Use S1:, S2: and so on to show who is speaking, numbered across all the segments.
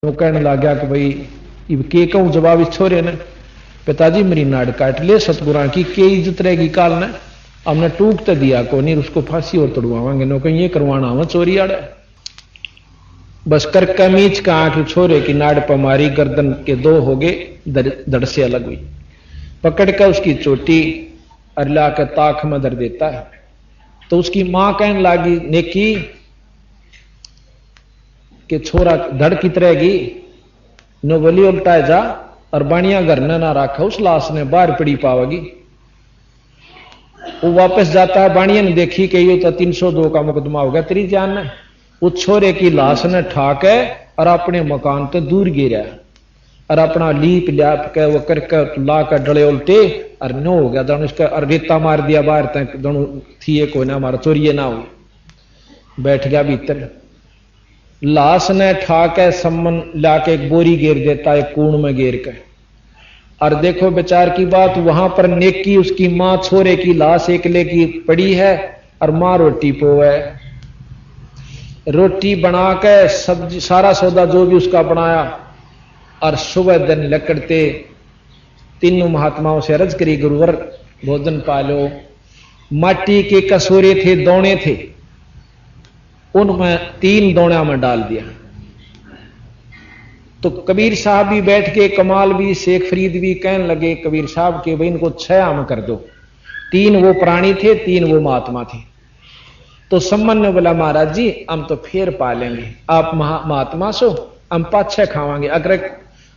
S1: तो कहने लग गया कि भाई इब के कहूं जवाब इस छोरे ने, पिताजी मेरी नाड़ काट ले सतगुरा की के इज्जत रहेगी काल ने, हमने टूक तो दिया को नहीं, उसको फांसी और तड़वावांगे नो कहीं ये करवाना हम चोरी आड़े। बस कर कमीज का आंख छोरे की नाड़ पर मारी, गर्दन के दो हो गए, धड़ से अलग हुई, पकड़ कर उसकी चोटी अरला के ताक में धर देता है। तो उसकी मां कहने लगी नेकी कि छोरा धड़ की रहेगी नो बली उल्टाए जा और बाणिया घर ने ना रखा, उस लाश ने बाहर पड़ी पावेगी। वो वापस जाता है, बाणिया ने देखी कि ये तो 302 का मुकदमा हो गया तेरी जान ने, उस छोरे की लाश ने ठाक है और अपने मकान तो दूर गिरा और अपना लीप ल्याप के वो करके ला कर डले उल्टे और नो हो गया दोनों उसका और रेता मार दिया बाहर तक, दोनों थी को ना हमारा चोरिये ना हो, बैठ गया भीतर। लाश ने ठाके सम्मन लाके एक बोरी घेर देता है, कूण में घेर के। और देखो बेचार की बात, वहां पर नेकी उसकी मां छोरे की लाश एकले की पड़ी है और मां रोटी पोवे, रोटी बना के सब्जी सारा सौदा जो भी उसका बनाया और सुबह दिन लकड़ते तीनों महात्माओं से अर्ज करी गुरुवर भोजन पालो। माटी के कसोरे थे, दौने थे, उनमें 3 दौड़ा में डाल दिया। तो कबीर साहब भी बैठ के, कमाल भी, शेख फरीद भी कहने लगे कबीर साहब के भाई इनको 6 आम कर दो, 3 वो प्राणी थे, 3 वो महात्मा थे। तो सम्मन ने बोला महाराज जी हम तो फिर पालेंगे, आप महात्मा सो हम 5-6 खावांगे, अगर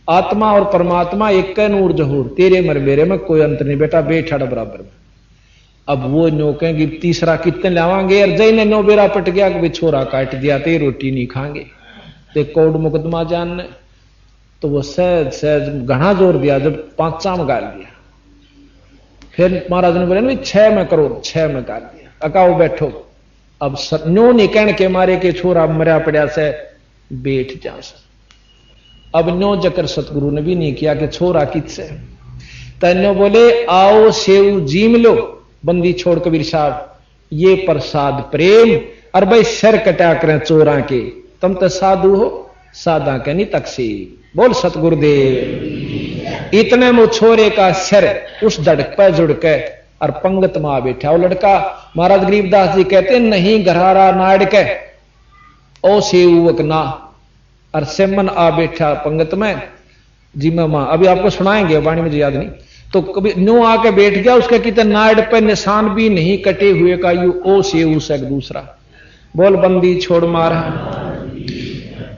S1: आत्मा और परमात्मा एक का नूर जहूर, तेरे मर मेरे में कोई अंतर नहीं बेटा, बेठाड़ बराबर में। अब वो नो कहेंगे तीसरा कितने लावांगे, और जय ने नो बेरा पट गया कि छोरा काट दिया ते रोटी नहीं खाएंगे, ते कोर्ट मुकदमा जानने। तो वो सहज सहज घना जोर दिया, जब 5 में गाल दिया, फिर महाराज ने बोले 6 में करो, 6 में गाल दिया, अकाओ बैठो। अब नो नहीं कहने के मारे के छोरा मरा पड़ा से बैठ जा। अब नो जकर सतगुरु ने भी नहीं किया कि छोरा किससे, तन्नो बोले आओ सेव जीम लो, बंदी छोड़ कबीर साहब ये प्रसाद प्रेम, और भाई सर कटा करें चोरा के, तुम तो साधु हो सादा के नहीं तकसी, बोल सतगुरुदेव। इतने में छोरे का सर उस धड़क पर जुड़ के और पंगत में आ बैठा। वो लड़का महाराज गरीबदास जी कहते नहीं घरारा नाड़ के ओ सेवक ना, और सेमन आ बैठा पंगत में जी मां, अभी आपको सुनाएंगे वाणी मुझे याद नहीं। तो कभी नो आके बैठ गया, उसके कितने नाड़ पे निशान भी नहीं कटे हुए का, यू ओ से उसक दूसरा, बोल बंदी छोड़ मार।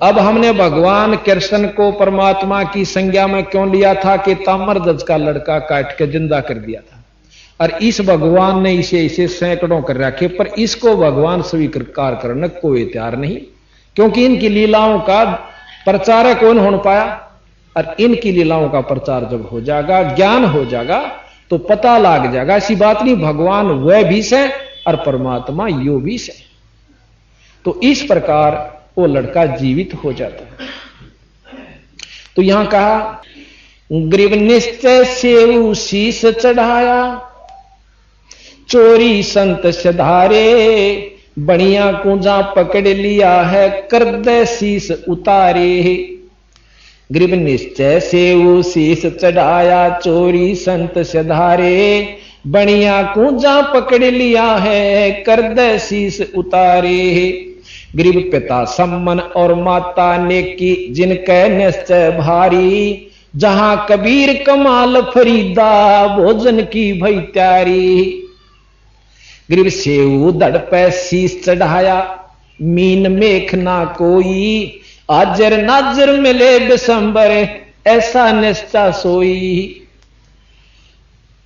S1: अब हमने भगवान कृष्ण को परमात्मा की संज्ञा में क्यों लिया था कि ताम्रध्वज का लड़का काट के जिंदा कर दिया था, और इस भगवान ने इसे सैकड़ों कर रखे, पर इसको भगवान स्वीकार करने कोई तैयार नहीं, क्योंकि इनकी लीलाओं का प्रचारक कौन हो पाया। और इनकी लीलाओं का प्रचार जब हो जाएगा, ज्ञान हो जाएगा, तो पता लग जाएगा ऐसी बात नहीं भगवान वह भी से और परमात्मा यो भी से। तो इस प्रकार वो लड़का जीवित हो जाता है। तो यहां कहा ग्रीव निश्चय से शीश चढ़ाया, चोरी संत सधारे, बढ़िया कुंजा पकड़ लिया है, कर दे शीश उतारे। ग्रीव निश्चय से वो शीश चढ़ाया, चोरी संत सधारे, बढ़िया कुंजा पकड़ लिया है, कर दे शीश उतारे। ग्रीव पिता सम्मन और माता नेकी, जिनके निश्चय भारी, जहां कबीर कमाल फरीदा, भोजन की भई त्यारी। ग्रीव सेऊ धड़ पे शीश चढ़ाया, मीन मेख ना कोई, आजर नाजर मिले दिसंबर, ऐसा निश्चा सोई।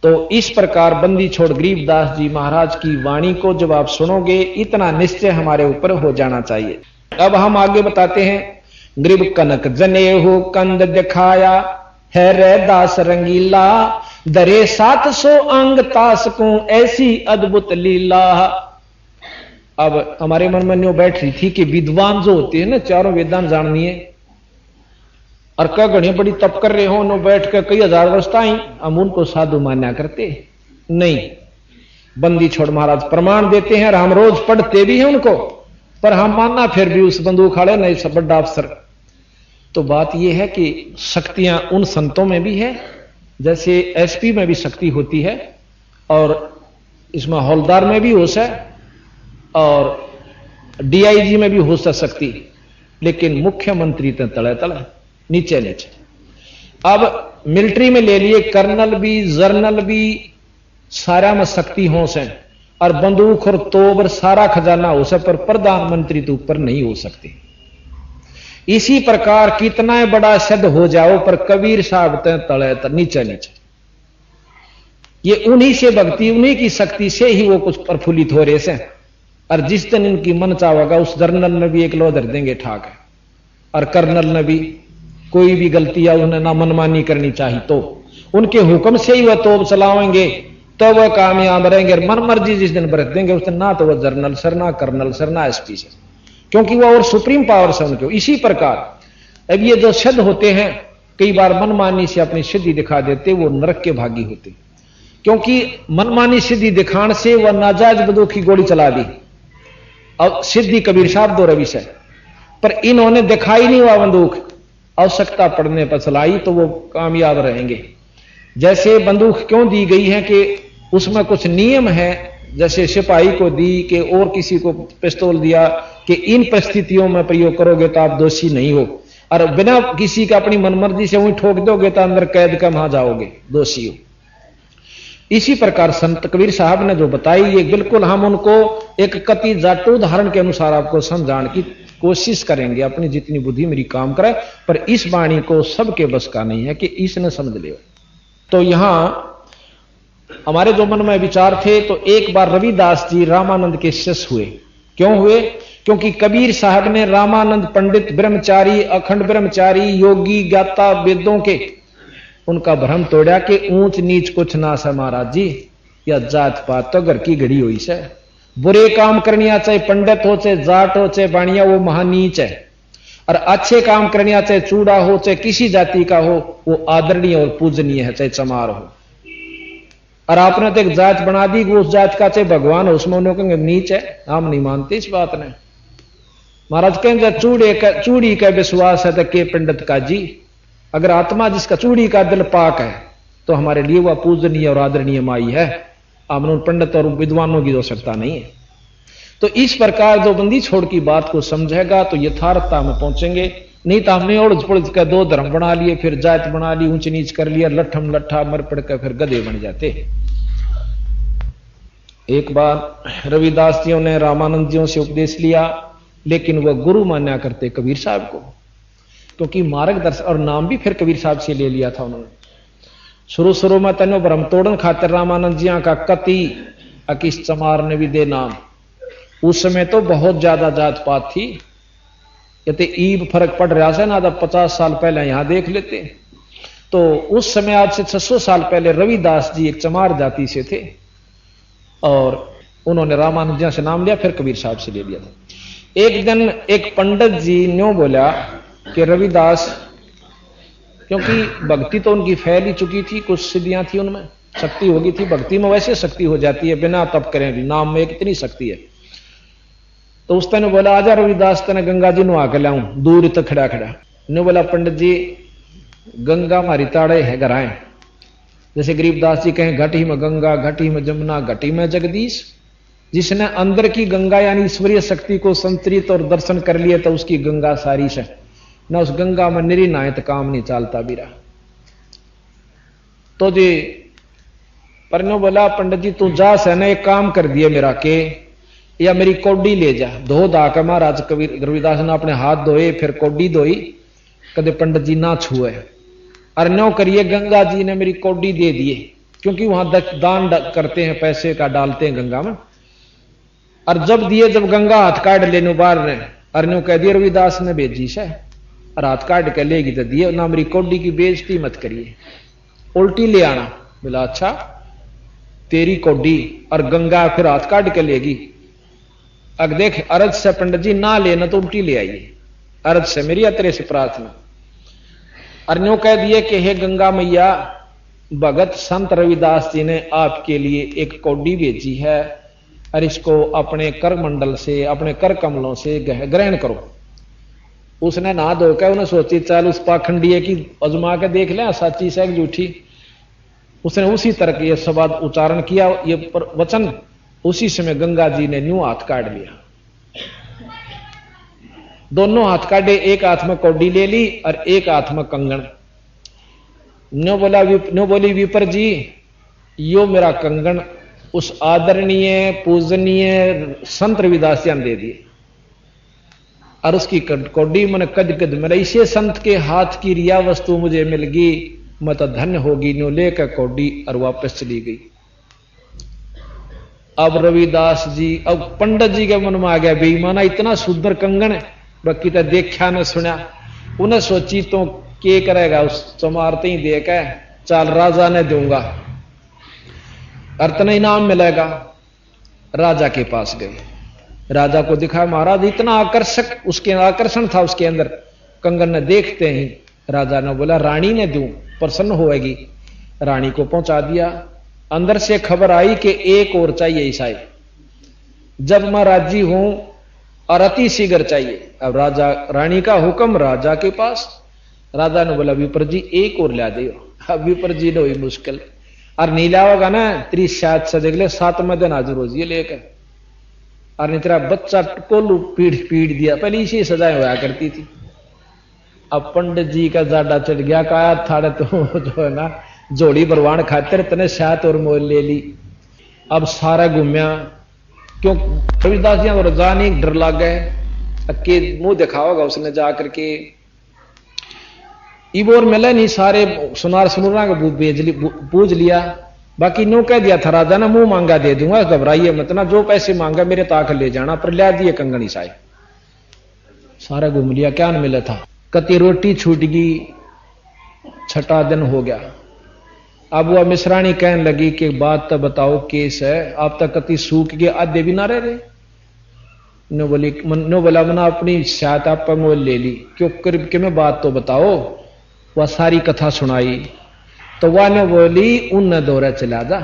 S1: तो इस प्रकार बंदी छोड़ गरीबदास जी महाराज की वाणी को जब आप सुनोगे, इतना निश्चय हमारे ऊपर हो जाना चाहिए। अब हम आगे बताते हैं। ग्रीब कनक जने हो कंद दिखाया, है रे दास रंगीला, दरे 700 अंग तास को, ऐसी अद्भुत लीला। अब हमारे मन में न्यू बैठ रही थी कि विद्वान जो होते हैं ना, चारों वेदांत जाननी है, और क्या घड़ी बड़ी तप कर रहे हो, नो बैठ कर कई हजार वर्ष आई, हम उनको साधु मान्या करते नहीं। बंदी छोड़ महाराज प्रमाण देते हैं और हम रोज पढ़ते भी हैं उनको, पर हम मानना फिर भी उस बंदूक खाड़े नहीं, सब बड़ा अफसर तो बात यह है कि शक्तियां उन संतों में भी है, जैसे एसपी में भी शक्ति होती है और इसमें हौलदार में भी होश है और डीआईजी में भी होश है शक्ति, लेकिन मुख्यमंत्री तो तले तले नीचे नीचे। अब मिलिट्री में ले लिए कर्नल भी जर्नल भी सारा में शक्ति होश है और बंदूक और तोप और सारा खजाना हो सकता, पर प्रधानमंत्री तो ऊपर नहीं हो सकते। इसी प्रकार कितना बड़ा सिद्ध हो जाओ पर कबीर साहब तले नीचे नीचे। ये उन्हीं से भक्ति, उन्हीं की शक्ति से ही वो कुछ प्रफुल्लित हो रहे से। और जिस दिन इनकी मन चाहेगा उस जर्नल ने भी एक लो धर देंगे ठाक है, और कर्नल ने भी कोई भी गलती या उन्हें ना मनमानी करनी चाहिए तो उनके हुक्म से ही वह तोप चलाएंगे, तो वह कामयाब रहेंगे। मन मर्जी जिस दिन बरत देंगे उस दिन ना तो वह जर्नल सर, ना कर्नल सर, ना एसपी सर, क्योंकि वह और सुप्रीम पावर से उनके। इसी प्रकार अब ये जो सिद्ध होते हैं कई बार मनमानी से अपनी सिद्धि दिखा देते, वो नरक के भागी होते, क्योंकि मनमानी सिद्धि दिखाने से वह नाजायज बंदूक की गोली चला दी। अब सिद्धि कबीर साहब दो रवि से, पर इन्होंने दिखाई नहीं हुआ बंदूक, आवश्यकता पड़ने पर चलाई तो वो कामयाब रहेंगे। जैसे बंदूक क्यों दी गई है कि उसमें कुछ नियम है, जैसे सिपाही को दी कि और किसी को पिस्तौल दिया कि इन परिस्थितियों में प्रयोग करोगे तो आप दोषी नहीं हो, और बिना किसी का अपनी मनमर्जी से वहीं ठोक दोगे तो अंदर कैद का वहां जाओगे, दोषी हो। इसी प्रकार संत कबीर साहब ने जो बताई ये बिल्कुल हम उनको एक कति जाटू उदाहरण के अनुसार आपको समझाने की कोशिश करेंगे, अपनी जितनी बुद्धि मेरी काम करे, पर इस वाणी को सबके बस का नहीं है कि इसने समझ लियो। तो यहां हमारे जो मन में विचार थे, तो एक बार रविदास जी रामानंद के शिष्य हुए। क्यों हुए? क्योंकि कबीर साहब ने रामानंद पंडित ब्रह्मचारी, अखंड ब्रह्मचारी, योगी, ज्ञाता वेदों के उनका भ्रम तोड़ा कि ऊंच नीच कुछ ना सा महाराज जी, या जात पात तो घर की घड़ी हुई से, बुरे काम करनिया चाहे पंडित हो चाहे जाट हो चाहे बाणिया, वो महानीच है, और अच्छे काम करनिया चाहे चूड़ा हो चाहे किसी जाति का हो, वो आदरणीय और पूजनीय है, चाहे चमार हो। और आपने तो एक जात बना दी, वो उस जात का चाहे भगवान हो, उसमें उन्हें कहेंगे नीच है, हम नहीं मानते इस बात ने। महाराज कहेंगे चूड़ी का विश्वास है तो के पंडित का जी, अगर आत्मा जिसका चूड़ी का दिल पाक है तो हमारे लिए वह पूजनीय और आदरणीय माई है, हमने पंडित और विद्वानों की आवश्यकता नहीं है। तो इस प्रकार जो बंदी छोड़ की बात को समझेगा तो यथार्थता में पहुंचेंगे, नहीं तो हमने उड़ज पुड़ज का दो धर्म बना लिए, फिर जात बना ली, ऊंच नीच कर लिया, लट्ठम लट्ठा मर पड़ कर फिर गधे बन जाते। एक बार रविदास जियों ने रामानंद जियों से उपदेश लिया, लेकिन वह गुरु मान्या करते कबीर साहब को, क्योंकि मार्गदर्शन और नाम भी फिर कबीर साहब से ले लिया था उन्होंने। शुरू में तनो भ्रम तोड़न खातिर रामानंद जिया का कति अकिस चमार ने भी दे नाम। उस समय तो बहुत ज्यादा जात पात थी, यते ईब फर्क पड़ रहा है ना, 50 साल पहले यहां देख लेते। तो उस समय आज से 600 साल पहले रविदास जी एक चमार जाति से थे और उन्होंने रामानंद जिया से नाम लिया, फिर कबीर साहब से ले लिया था। एक दिन एक पंडित जी न्यों बोला कि रविदास, क्योंकि भक्ति तो उनकी फैल ही चुकी थी, कुछ सिद्धियां थी उनमें, शक्ति होगी थी, भक्ति में वैसे शक्ति हो जाती है बिना तप करें, नाम में कितनी शक्ति है। तो उस ने बोला आजा रविदास तने गंगा जी नुआ के लाऊं, दूर तक खड़ा खड़ा ने बोला पंडित जी गंगा मारी ताड़े है गराए, जैसे गरीबदास जी कहें घट ही में गंगा, घट ही में जमुना, घट ही में जगदीश। जिसने अंदर की गंगा यानी ईश्वरीय शक्ति को संतरित और दर्शन कर लिया तो उसकी गंगा सारी से ना, उस गंगा में निरी नायत काम नहीं चालता बीरा। तो जी परनो बोला पंडित जी तू जा से ना एक काम कर दिए मेरा के, या मेरी कौडी ले जा। धो धा के महाराज कबीर रविदास ने अपने हाथ धोए, फिर कौडी धोई, कदे पंडित जी ना छुए, और नो करिए गंगा जी ने मेरी कौडी दे दिए, क्योंकि वहां दान करते हैं, पैसे का डालते हैं गंगा में। और जब दिए, जब गंगा हाथ काट लेने बार ने अरन्यो कह दिया रविदास ने भेजी से, और हाथ काट के लेगी तो दिए ना, मेरी कौडी की बेइज्जती मत करिए, उल्टी ले आना। बोला अच्छा तेरी कौडी और गंगा फिर हाथ काट के लेगी। अब देख अरज से पंडित जी ना लेना तो उल्टी ले आइए, अरज से मेरी अतरे से प्रार्थना। अरन्यो कह दिए कि हे गंगा मैया, भगत संत रविदास जी ने आपके लिए एक कौडी भेजी है और इसको अपने कर मंडल से, अपने कर कमलों से ग्रहण करो। उसने नहा धोकर उन्हें सोची चल उस पाखंडी की अजमा के देख ले सच्ची से झूठी। उसने उसी तरह के ये शब्द उच्चारण किया, ये वचन। उसी समय गंगा जी ने न्यू हाथ काट लिया, दोनों हाथ काटे, एक हाथ में कौडी ले ली और एक हाथ में कंगन। न्यो बोली विपर जी यो मेरा कंगन उस आदरणीय पूजनीय संत रविदास जी ने दे दिए और उसकी कौडी मैंने कद कद मेरा इसे संत के हाथ की रिया वस्तु मुझे मिल गई, मैं तो धन्य होगी। न्यो लेकर कौडी और वापस चली गई। अब रविदास जी, अब पंडित जी के मन में आ गया बेईमाना इतना सुंदर कंगन बाकी तो देखा न सुना। उन्हें सोची तो के करेगा, उस चमारते ही देकर चाल राजा ने दूंगा और इतना इनाम मिलेगा। राजा के पास गए, राजा को दिखा महाराज इतना आकर्षक उसके आकर्षण था उसके अंदर। कंगन ने देखते ही राजा ने बोला रानी ने दूं, प्रसन्न होएगी। रानी को पहुंचा दिया। अंदर से खबर आई कि एक और चाहिए ईसाई, जब मैं राजी हूं और अति शीघ्र चाहिए। अब राजा रानी का हुक्म राजा के पास। राजा ने बोला विपर जी एक और ला दियो। अब विपर जी ने हुई मुश्किल और नीला होगा ना 30 शायद सजगले 7वें दिन हाजिर हो जी लेकर। और नहीं तेरा बच्चा कोलू पीड़ दिया, पहले इसी सजाएं हुआ करती थी। अब पंडित जी का जाडा चढ़ गया, कहा थाड़े तो जो है ना जोड़ी बरवान खातिर तने शायद और मोल ले ली। अब सारा घूमया, क्यों रविदास जी और जानी डर लग गए के मुंह दिखा होगा उसने जा करके। इबोर मिले नहीं, सारे सुनार सुनूरा को पूज लिया। बाकी नो कह दिया था राजा ने मुंह मांगा दे दूंगा, घबराइए मत ना, जो पैसे मांगा मेरे ताक ले जाना। पर लिया दिए कंगनी साई, सारा घूम लिया, क्या न मिला था। कति रोटी छूट गई, 6ठा दिन हो गया। अब वह मिश्रानी कहने लगी कि बात तो बताओ केस है, आप तक कति सूख गए आधे भी ना रहे। नो बोला मना अपनी शायद आप पर मोल ले ली, क्यों करीब के में बात तो बताओ। वह सारी कथा सुनाई तो वह ने बोली उन दौरा चला जा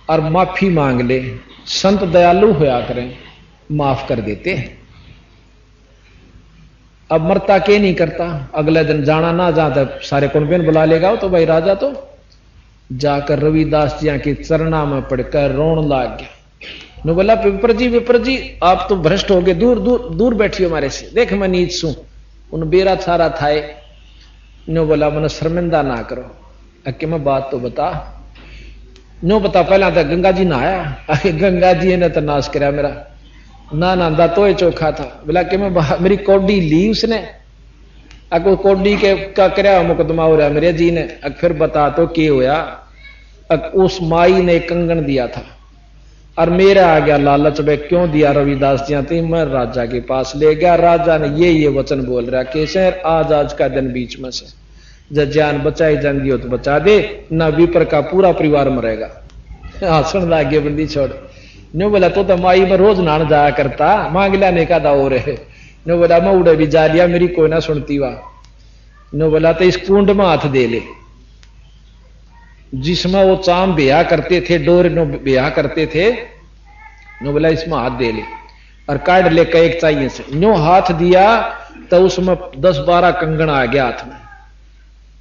S1: और माफी मांग ले, संत दयालु होया करें, माफ कर देते। अब मरता के नहीं करता, अगले दिन जाना ना जाता सारे कुंबेन बुला लेगा तो भाई राजा तो जाकर रविदास जी के चरणा में पड़कर रोन लाग गया। नो बोला विपर जी आप तो भ्रष्ट हो गए, दूर दूर दूर बैठियो हमारे से, देख मैं नीच सू। उन बेरा छारा थाए। नो बोला मन शर्मिंदा ना करो, अके मैं बात तो बता। नो बता पहला तो गंगा जी नहाया, गंगा जी ने तो नाश कराया मेरा, ना नहांदा तो चोखा था। बोला कि मैं मेरी कौडी ली उसने, अको कौडी के का कराया मुकदमा हो रहा मेरे जी ने। फिर बता तो क्या होया। उस माई ने कंगन दिया था और मेरा आ गया लालच में, क्यों दिया रविदास जी थी, मैं राजा के पास ले गया। राजा ने ये वचन बोल रहा कैसे आज का दिन बीच में से जब जान बचाई जाएंगी हो तो बचा दे, ना विपर का पूरा परिवार मरेगा। हाँ सुन लागे बंदी छोड़। नो बोला तो माई में रोज नहान जाया करता, मांग लाने का दाव रहे। नो बोला मैं उड़े भी जा लिया, मेरी कोई ना सुनती वा। नो बोला तो इस कुंड में हाथ दे ले जिसमें वो चाम ब्याह करते थे, डोर नो ब्याह करते थे। नो बोला इसमें हाथ दे ले और काट ले एक चाहिए से। नो हाथ दिया तो उसमें 10-12 कंगन आ गया हाथ में।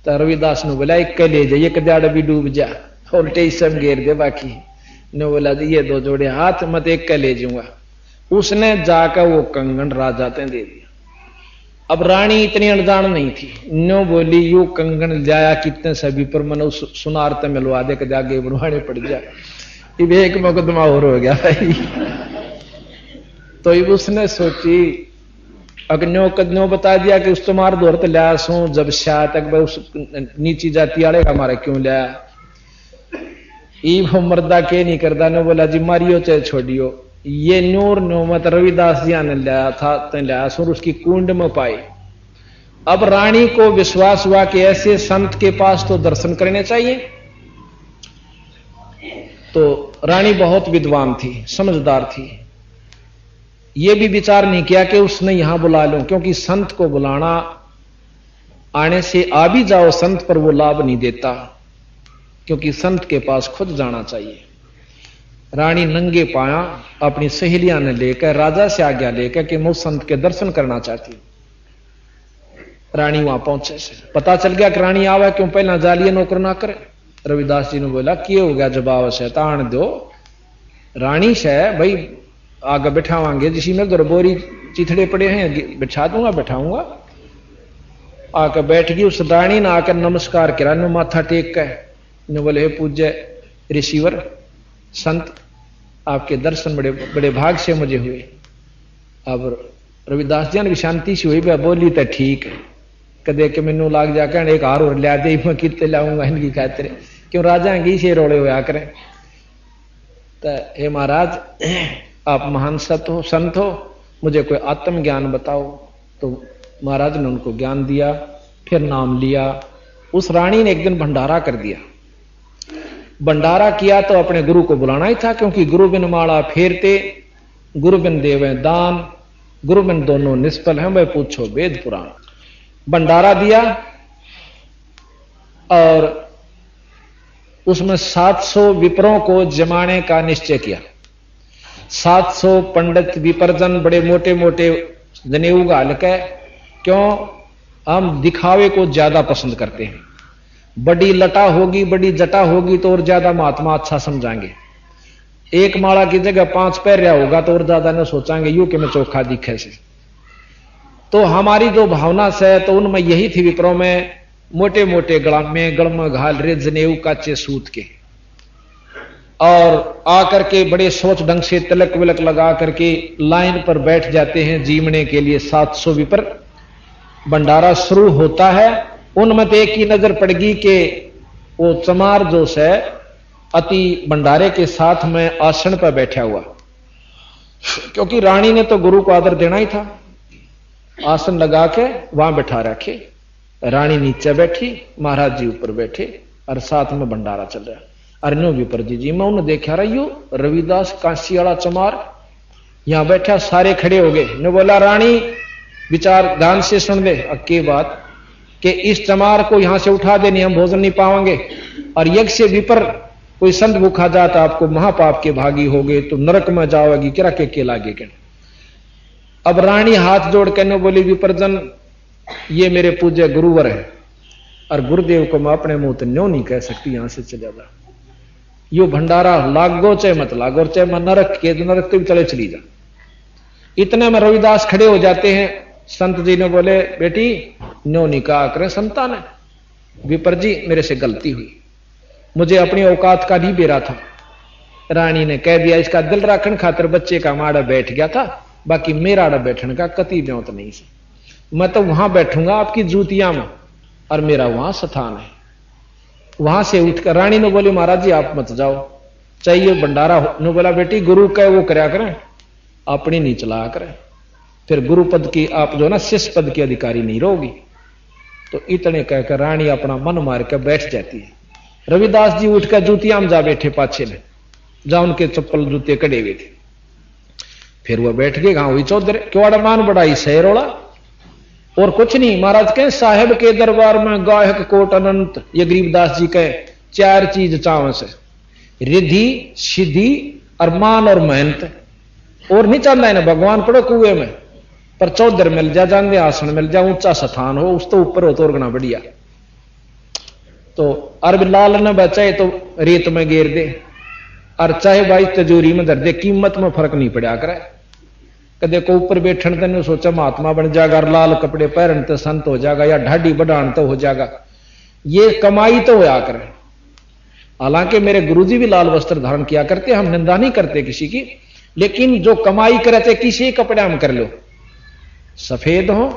S1: तो रविदास ने बोला एक ले जाइए, कदाड़ भी डूब जा और टेसम घेर दे बाकी। ने बोला ये 2 जोड़े हाथ मत एक का ले जाऊंगा। उसने जाकर वो कंगन राजा ते दे दिया। अब रानी इतनी अनजान नहीं थी, नो बोली यू कंगन जाया कितने सभी पर मन सुनार ते मिलवा दे के जागे बनवाने पड़ जाए। इब एक मुकदमा और हो गया भाई। तो इब उसने सोची अग्नो बता दिया कि उस तुम्हारे दौर तो लिया सू, जब शाह तक उस नीची जाति वाले का हमारे क्यों लिया। वो मर्दा के नहीं करता। ने बोला जी मारियो चाहे छोड़ियो, ये नूर नोमत रविदास जी ने लाया था तो लाया सुर उसकी कुंड में पाई। अब रानी को विश्वास हुआ कि ऐसे संत के पास तो दर्शन करने चाहिए। तो रानी बहुत विद्वान थी, समझदार थी। ये भी विचार नहीं किया कि उसने यहां बुला लूं, क्योंकि संत को बुलाना आने से आ भी जाओ संत पर वो लाभ नहीं देता, क्योंकि संत के पास खुद जाना चाहिए। रानी नंगे पाया अपनी सहेलियां ने लेकर राजा से आज्ञा लेकर कि मैं संत के दर्शन करना चाहती हूं। रानी वहां पहुंचे से पता चल गया कि रानी आवा, क्यों पहला जालिए नौकर ना करे। रविदास जी ने बोला कि हो गया जवाब से ताण दो, रानी से भाई आगे बैठावांगे, जिसी में गरबोरी चिथड़े पड़े हैं बिठा दूंगा, बैठाऊंगा। आकर बैठ गई उस रानी ने, आकर नमस्कार करा, ने माथा टेक कर ने बोले, हे पूज्य ऋषिवर संत, आपके दर्शन बड़े बड़े भाग से मुझे हुए। अब रविदास जी ने शांति से हुई, बोली तो ठीक है, कदे के मैनू लाग जाकर एक हार और लिया दे, मैं कितने लाऊंगा इनकी खातिर, क्यों राजा की से रोड़े होया करें। तो हे महाराज आप महान संत हो, मुझे कोई आत्मज्ञान बताओ। तो महाराज ने उनको ज्ञान दिया, फिर नाम लिया। उस रानी ने एक दिन भंडारा कर दिया। भंडारा किया तो अपने गुरु को बुलाना ही था, क्योंकि गुरु बिन माला फेरते, गुरु बिन देवे दान, गुरु बिन दोनों निष्फल हैं, वह पूछो वेद पुराण। भंडारा दिया और उसमें 700 विप्रों को जमाने का निश्चय किया। 700 पंडित विपर्जन बड़े मोटे मोटे जनेऊ गाल के, क्यों हम दिखावे को ज्यादा पसंद करते हैं। बड़ी लटा होगी, बड़ी जटा होगी तो और ज्यादा महात्मा अच्छा समझाएंगे। एक माला की जगह 5 पैर होगा तो और ज्यादा ने सोचांगे यू कि मैं चोखा दिखे से। तो हमारी जो भावना से, तो उनमें यही थी विप्रों में, मोटे मोटे गल में घाल रे जनेऊ काचे सूत के, और आकर के बड़े सोच ढंग से तिलक विलक लगा करके लाइन पर बैठ जाते हैं जीवने के लिए 700 विपर। भंडारा शुरू होता है, उनमें तो एक ही नजर पड़ गई कि वो चमार जो से अति भंडारे के साथ में आसन पर बैठा हुआ, क्योंकि रानी ने तो गुरु को आदर देना ही था। आसन लगा के वहां बैठा रखे, रानी नीचे बैठी, महाराज जी ऊपर बैठे और साथ में भंडारा चल रहा। अरण्यो विपर जी मैं उन्हें देखा रही हूं, रविदास काशी वाला चमार यहां बैठा, सारे खड़े हो गए। ने बोला रानी विचार ध्यान से सुन ले, अक्की बात कि इस चमार को यहां से उठा देनी, हम भोजन नहीं पाएंगे, और यज्ञ से विपर कोई संत भूखा जाता आपको महापाप के भागी हो गए तो नरक में जाओगी, किरा के लागे के। अब रानी हाथ जोड़ के ने बोली, विपरजन ये मेरे पूज्य गुरुवर है, और गुरुदेव को मैं अपने मुंह तो न्यों नहीं कह सकती, यहां से चले जा। यो भंडारा लागो चाहे मत लागो, चाहे मैं नरक के नरक तो भी चले चली जा। इतने में रविदास खड़े हो जाते हैं। संत जी ने बोले, बेटी न्यों नहीं कहा करें संतान है, विपर जी मेरे से गलती हुई, मुझे अपनी औकात का नहीं बेरा था। रानी ने कह दिया, इसका दिल राखण खातिर बच्चे का माड़ा बैठ गया था, बाकी मेरा आड़ा बैठने का कति ब्योत नहीं से। मैं तो वहां बैठूंगा आपकी जूतियां में, और मेरा वहां स्थान है। वहां से उठकर रानी ने बोली, महाराज जी आप मत जाओ, चाहिए भंडारा। ने बोला, बेटी गुरु कहे वो करया करें, अपनी नहीं चला करें, फिर गुरु पद की आप जो ना शिष्य पद की अधिकारी नहीं रहोगी। तो इतने कहकर रानी अपना मन मार कर बैठ जाती है। रविदास जी उठकर जूतियां में जा बैठे पाछे में, जहां उनके चप्पल जूते कड़े हुए थे। फिर वह बैठ गए, गांव हुई चौधरी क्यों मान बढ़ाई शहरोड़ा, और कुछ नहीं। महाराज कहें साहेब के दरबार में गायक कोट अनंत, ये गरीबदास जी कहे 4 चीज चाव से, रिद्धि सिद्धि और मान और मेहनत, और नहीं चाहता है ना भगवान पड़ो कुएं में, पर चौधर मिल जा, जान आसन मिल जा, ऊंचा स्थान हो, उस तो ऊपर हो तो और गना बढ़िया। तो अरब लाल न बचाए तो रेत में गेर दे, और चाहे भाई तजूरी में धर दे, कीमत में फर्क नहीं पड़ा करे। कदे को ऊपर बैठन तेने सोचा महात्मा बन जाएगा, लाल कपड़े पहन तो संत हो जाएगा, या ढाडी बढ़ान तो हो जाएगा, ये कमाई तो होया करे। हालांकि मेरे गुरुजी भी लाल वस्त्र धारण किया करते, हम निंदा नहीं करते किसी की, लेकिन जो कमाई करते किसी कपड़े में कर लो, सफेद हो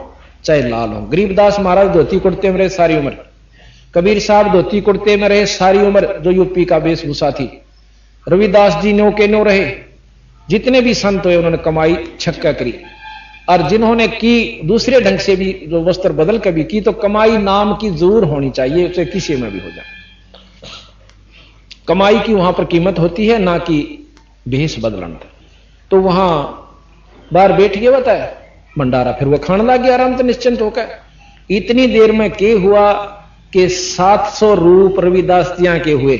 S1: चाहे लाल हो। गरीबदास महाराज धोती कुर्ते में रहे सारी उम्र, कबीर साहब धोती कुर्ते में रहे सारी उम्र, जो यूपी का वेशभूषा थी। रविदास जी नो के नो रहे, जितने भी संत हुए उन्होंने कमाई छक्का करी, और जिन्होंने की दूसरे ढंग से भी जो वस्त्र बदल कर भी की, तो कमाई नाम की जरूर होनी चाहिए, उसे किसी में भी हो जाए। कमाई की वहां पर कीमत होती है, ना कि भेष बदलन। तो वहां बाहर बैठ गया बताया भंडारा, फिर वह खाने लग गया आराम से निश्चिंत होकर। इतनी देर में के हुआ कि 700 रूप रविदास जियां के हुए,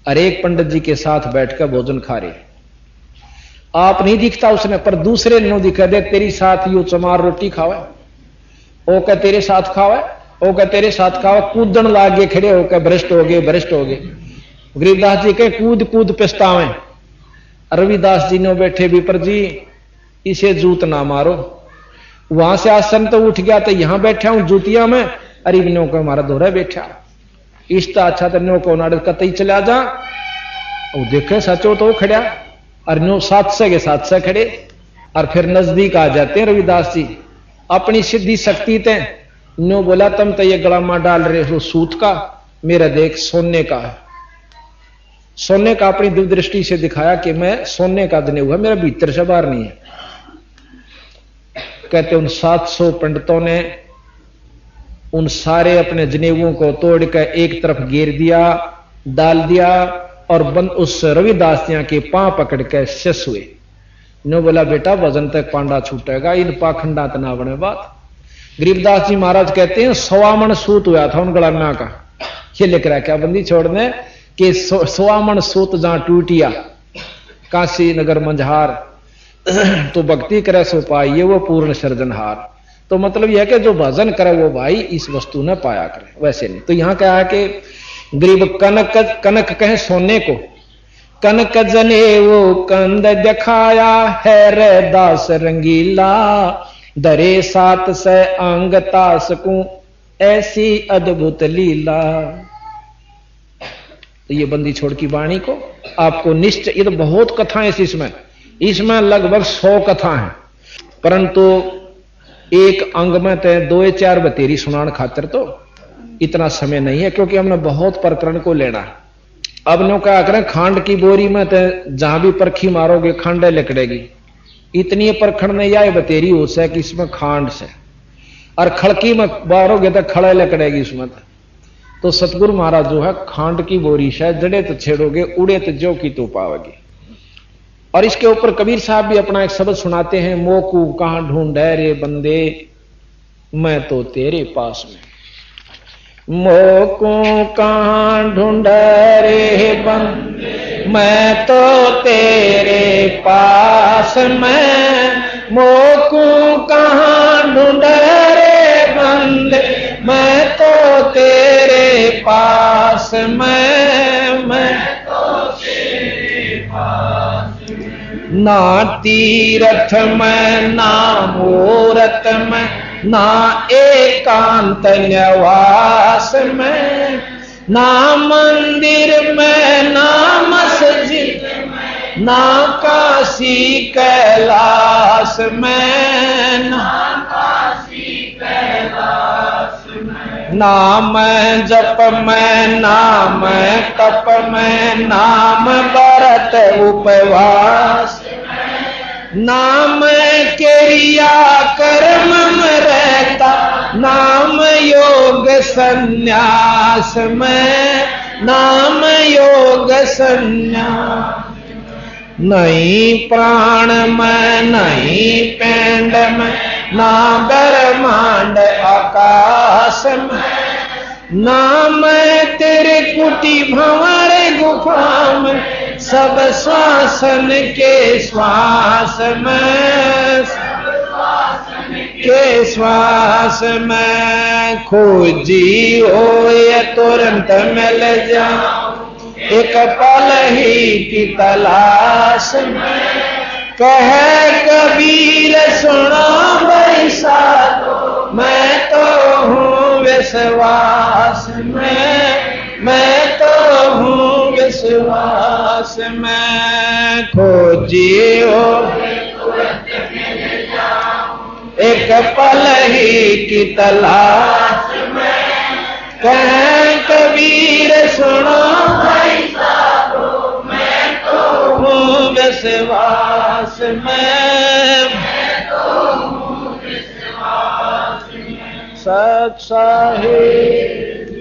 S1: और एक पंडित जी के साथ बैठकर भोजन खा रहे। आप नहीं दिखता उसने, पर दूसरे नो दिखा दे, तेरी साथ यू चमार रोटी खावे, ओ कह तेरे साथ खावे, ओ कह तेरे साथ खावे, कूदन लागे खड़े हो कह भ्रष्ट हो गए, भ्रष्ट हो गए। गरीबदास जी के कूद कूद पछतावे। रविदास जी ने बैठे विपर जी इसे जूत ना मारो। वहां से आसन तो उठ गया, तो यहां बैठा हूं जूतिया में, अरे नो को हमारा दोहरा बैठा इष्टा अच्छा तो नो को नाड़ कतई चला जा। वो देखे सचो तो खड़ा और नो 700 के 700 खड़े और फिर नजदीक आ जाते हैं रविदास जी अपनी सिद्धि शक्ति ते। नो बोला तुम तो ये गलामा डाल रहे हो सूत का, मेरा देख सोने का है। सोने का अपनी दिव्य दृष्टि से दिखाया कि मैं सोने का दने हुआ, मेरा भीतर से बाहर नहीं है। कहते उन 700 पंडितों ने उन सारे अपने जनेवों को तोड़कर एक तरफ घेर दिया, डाल दिया और उस रविदास जी के पांव पकड़ के शेष हुए। नो बोला बेटा वजन तक पांडा छूटेगा, इन पाखंडा तना बने बात। गरीबदास जी महाराज कहते हैं 100 मन सूत हुआ था उन गलाना का। ये लिख रहा क्या बंदी छोड़ने कि 100 मन सूत जहां टूटिया काशी नगर मंझार तो भक्ति करे सो पाइए वो पूर्ण सर्जनहार। तो मतलब यह कि जो भजन करे वो भाई इस वस्तु ने पाया करे, वैसे नहीं। तो यहां क्या है कि गरीब कनक कनक कहे सोने को, कनक जने वो कंद दिखाया है रे दास रंगीला, दरे 7 से अंग तासकूं ऐसी अद्भुत लीला। तो ये बंदी छोड़ की वाणी को आपको निश्चय, ये तो बहुत कथाएं इसमें लगभग 100 कथा हैं, परंतु एक अंग में तय 2-4 बतेरी सुनान खातिर तो इतना समय नहीं है, क्योंकि हमने बहुत प्रकरण को लेना है। अब नो क्या करें, खांड की बोरी में तय जहां भी परखी मारोगे खांड लकड़ेगी। इतनी परखण नहीं आए बतेरी हो से कि इसमें खांड से, और खड़की में मारोगे तो खड़े लकड़ेगी उसमें। तो सतगुरु महाराज जो है खांड की बोरी से जड़े तो छेड़ोगे, उड़े तो जो की तो पाओगे। और इसके ऊपर कबीर साहब भी अपना एक शब्द सुनाते हैं, मोकू कहां ढूंढे रे बंदे मैं तो तेरे पास में। मोकू कहां ढूंढे रे बंदे मैं तो तेरे पास में, मोकू कहां ढूंढे रे बंदे मैं तो तेरे पास में, मैं तो तेरे पास में। ना तीरथ में ना मूरत में ना एकांत निवास में, ना मंदिर में ना मस्जिद में ना काशी कैलाश में, ना काशी कैलाश में। नाम जप में नाम तप में नाम व्रत उपवास, नाम क्रिया कर्म में रहता नाम योग संन्यास में, नाम योग संन्यास। नहीं प्राण में नहीं पिंड में ना ब्रह्मांड आकाश में, नाम तेरे कुटी भंवर गुफा में सब श्वासन के श्वास में, के श्वास में। खोजी हो ये तुरंत मिल जाऊं एक पल ही की तलाश में, कहे कबीर सुना बैसा मैं तो हूँ विश्वास में, मैं तो हूँ विश्वास में। खोजियो एक पल ही की तलाश में, कहे कबीर सुनो मैं तो हूँ विश्वास में, सत साहिब।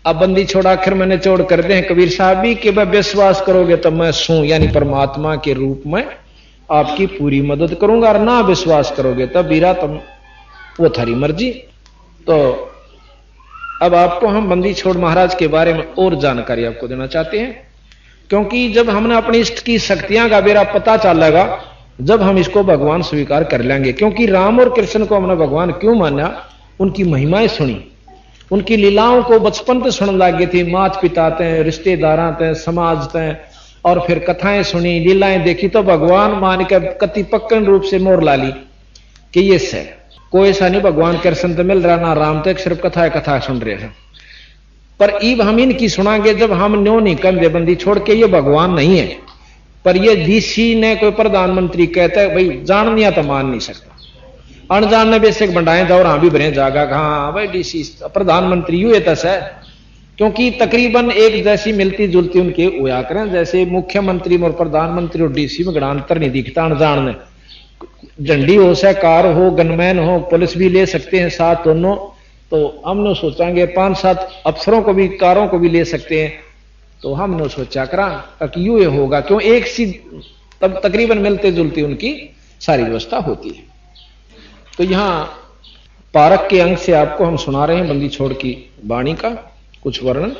S1: अब बंदी छोड़ आखिर में निचोड़ करते हैं कबीर साहब भी कि भाई विश्वास करोगे तो मैं सू यानी परमात्मा के रूप में आपकी पूरी मदद करूंगा, और ना विश्वास करोगे तब बीरा तुम वो थारी मर्जी। तो अब आपको हम बंदी छोड़ महाराज के बारे में और जानकारी आपको देना चाहते हैं, क्योंकि जब हमने अपनी इष्ट की शक्तियां का बेरा पता चलेगा जब हम इसको भगवान स्वीकार कर लेंगे। क्योंकि राम और कृष्ण को हमने भगवान क्यों माना? उनकी महिमाएं सुनी, उनकी लीलाओं को बचपन से सुनने लगे थे, माता पिता ते, रिश्तेदार ते, समाज ते, और फिर कथाएं सुनी, लीलाएं देखी, तो भगवान मान के कति पक्कन रूप से मोर ला ली कि ये से कोई ऐसा नहीं भगवान कृष्ण तो मिल रहा ना राम, तो सिर्फ कथा सुन रहे हैं। पर ईब हम इनकी सुनांगे जब हम न्यो नहीं कंधेबंदी छोड़ के, ये भगवान नहीं है। पर ये डीसी ने कोई प्रधानमंत्री कहता है भाई जाननिया तो मान नहीं सकता, अनजान ने बेसिक बंडाए जाओ हाँ भी बने जागा, हाँ भाई डीसी प्रधानमंत्री यू तस है। क्योंकि तकरीबन एक जैसी मिलती जुलती उनके हुआ करें, जैसे मुख्यमंत्री और प्रधानमंत्री और डीसी में बड़ा अंतर नहीं दिखता अनजान ने। झंडी हो से कार हो, गनमैन हो, पुलिस भी ले सकते हैं साथ दोनों। तो हमने सोचांगे 5-7 अफसरों को भी, कारों को भी ले सकते हैं। तो हमने सोचा करा कि यूं ये होगा, क्यों एक सी तब तकरीबन मिलते जुलती उनकी सारी व्यवस्था होती है। तो यहां पारक के अंग से आपको हम सुना रहे हैं बंदी छोड़ की वाणी का कुछ वर्णन।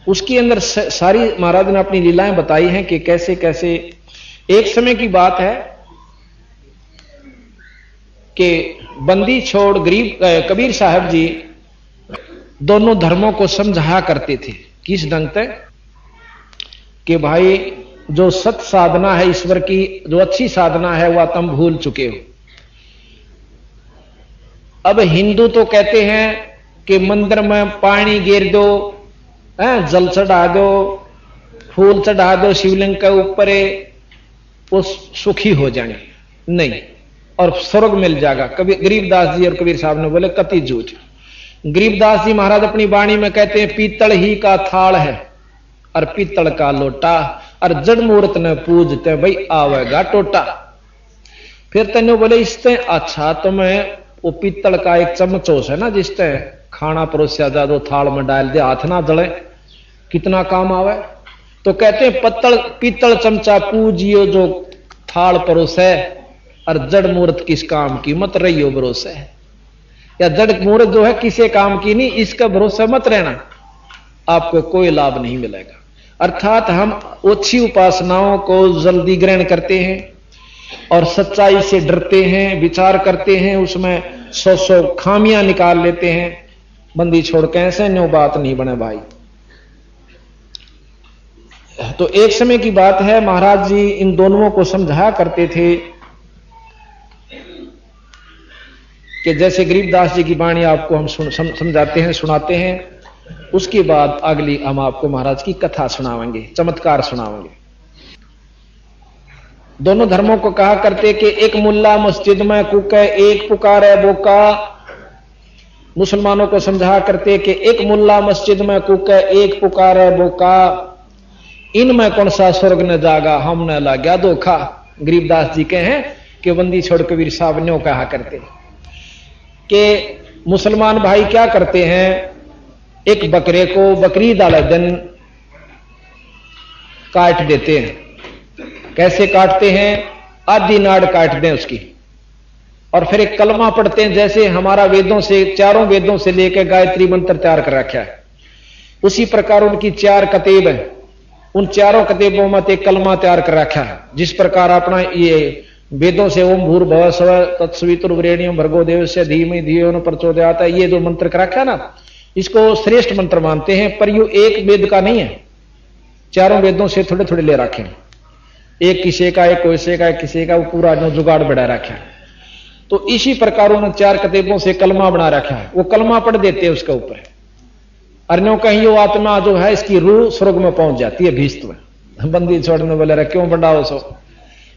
S1: उसके अंदर सारी महाराज ने अपनी लीलाएं बताई हैं कि कैसे कैसे एक समय की बात है कि बंदी छोड़ गरीब कबीर साहब जी दोनों धर्मों को समझाया करते थे। किस ढंग से कि भाई जो सत साधना है ईश्वर की, जो अच्छी साधना है वह तुम भूल चुके हो। अब हिंदू तो कहते हैं कि मंदिर में पानी गिर दो, जल चढ़ा दो, फूल चढ़ा दो शिवलिंग के ऊपर, वो सुखी हो जाएंगे नहीं और स्वर्ग मिल जाएगा। कभी गरीबदास जी और कबीर साहब ने बोले कति झूठ। गरीबदास जी महाराज अपनी वाणी में कहते हैं पीतल ही का थाल है और पीतल का लोटा, और जड़ मूर्त ने पूजते भाई आवेगा टोटा। फिर तेने बोले इससे अच्छा तो मैं वो पीतल का एक चमचोस है ना जिससे खाना परोसा जा, दो थाल में डाल दे, हाथ ना जले, कितना काम आवे। तो कहते हैं पीतल चमचा पूजियो जो थाल परोसे, और जड़ मूर्त किस काम की मत रहियो भरोसे। या जड़ मूर्त जो है किसी काम की नहीं, इसका भरोसा मत रहना, आपको कोई लाभ नहीं मिलेगा। अर्थात हम ओछी उपासनाओं को जल्दी ग्रहण करते हैं और सच्चाई से डरते हैं, विचार करते हैं, उसमें 100 खामियां निकाल लेते हैं। बंदी छोड़ कैसे न्यो बात नहीं बने भाई। तो एक समय की बात है, महाराज जी इन दोनों को समझाया करते थे कि जैसे गरीबदास जी की वाणी आपको हम समझाते हैं, सुनाते हैं, उसके बाद अगली हम आपको महाराज की कथा सुनावेंगे, चमत्कार सुनावेंगे। दोनों धर्मों को कहा करते कि एक मुल्ला मस्जिद में कुके एक पुकारे बोका। मुसलमानों को समझा करते कि एक मुल्ला मस्जिद में कुके एक पुकारे बोका, इनमें कौन सा स्वर्ग न जागा हमने लाग्या धोखा। गरीबदास जी के हैं कि बंदी छोड़ कबीर साहब ने कहा करते कि मुसलमान भाई क्या करते हैं, एक बकरे को बकरीद वाले दिन काट देते हैं। कैसे काटते हैं? आधी नाड़ काट दें उसकी, और फिर एक कलमा पढ़ते हैं, जैसे हमारा वेदों से, चारों वेदों से लेकर गायत्री मंत्र तैयार कर रखा है, उसी प्रकार उनकी 4 कतेब है, उन चारों कतेबों में एक कलमा तैयार कर रखा है। जिस प्रकार अपना ये वेदों से ओम भूर्भुवः स्वः तत्सवितुर्वरेण्यं भर्गो देवस्य धीमहि धियो न प्रचोदयात्, ये जो मंत्र कर रखा है ना, इसको श्रेष्ठ मंत्र मानते हैं। पर ये एक वेद का नहीं है, चारों वेदों से थोड़े थोड़े ले रखे हैं, एक किसी का, एक कोसे का, एक किसी का, वो पूरा जो जुगाड़ बढ़ा रखा है। तो इसी प्रकार उन्होंने 4 कतेबों से कलमा बना रखा है, वो कलमा पढ़ देते हैं उसके ऊपर। अर्ण्यों कहीं वो आत्मा जो है इसकी रूह स्वर्ग में पहुंच जाती है भीष्ट में। बंदी छोड़ने बोले रहे क्यों बढ़ाओ सो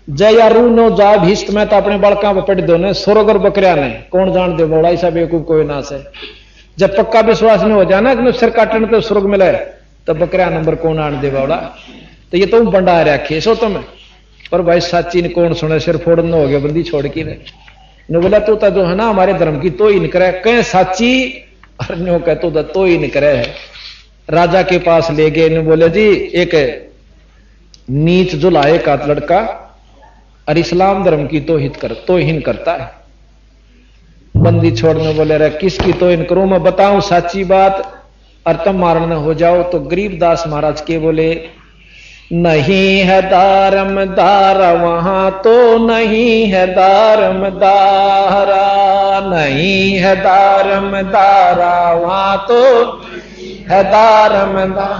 S1: जय या रू नो जा भीष्ट में तो अपने बड़का में पढ़ दो ने स्वर्ग और बकरिया ने कौन जान दे बोला ऐसा बेवकूफ कोई ना से। जब पक्का विश्वास में हो जाना कि सिर काटने तो स्वर्ग मिले तो बकरिया नंबर कौन आन दे बोला। तो ये तुम बंडा रखे सो तुम्हें, पर भाई साची ने कौन सुने, सिर फोड़न हो गया बंदी छोड़ के ने बोला तो जो है ना हमारे धर्म की तो ही निकरे कह साची, और न्यो कहते तो ही निकरे है। राजा के पास ले गए, ने बोले जी एक नीच जुलाए का लड़का और इस्लाम धर्म की तोहिन करता है। बंदी छोड़ने बोले रहे किसकी तोहिन करूं, मैं बताऊं साची बात और तुम मारने हो जाओ। तो गरीबदास महाराज के बोले नहीं है दारमदार वहां तो नहीं है दारमदारा, नहीं है दारमदारा वहां तो है दारमदार।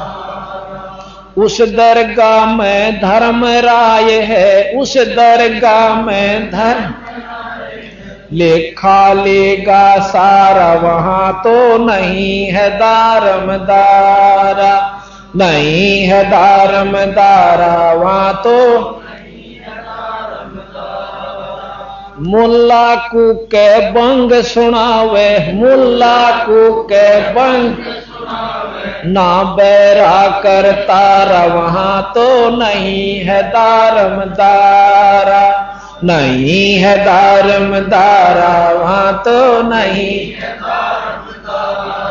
S1: उस दरगाह में धर्म राय है, उस दरगाह में धर्म लेखा लेगा सारा वहां तो नहीं है दारमदारा, नहीं है दारमदारा वहां तो। मुल्ला को के बंग सुनावे, मुल्ला को के बंग ना बैरा करतारा वहां तो नहीं है दारमदारा, नहीं है दारमदारा वहां तो नहीं है दारमदारा।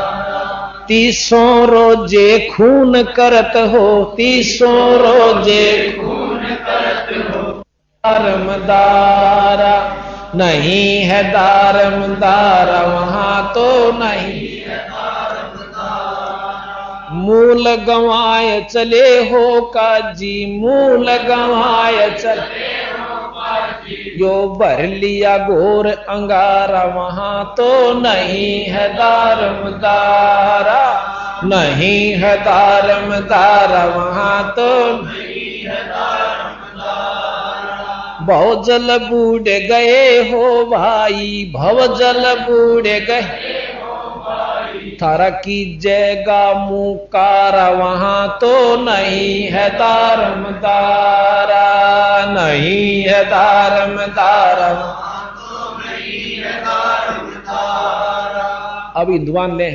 S1: तीसों रोजे खून करत हो, तीसों रोजे खून करत हो दारमदारा, नहीं है दारमदारा वहां तो नहीं है दारमदारा। मूल गंवाए चले हो काजी, मूल गंवाए चले यो भर लिया घोर अंगारा वहां तो नहीं है दारमदारा, नहीं है दारमदारा वहां तो नहीं है दारमदारा। भवजल बूढ़ गए हो भाई, भवजल बूढ़ गए थारा की जयगा मुकारा वहां तो नहीं है दारमदारा, नहीं है दारमदारा वहां तो नहीं है दारमदारा। अब विद्वान ले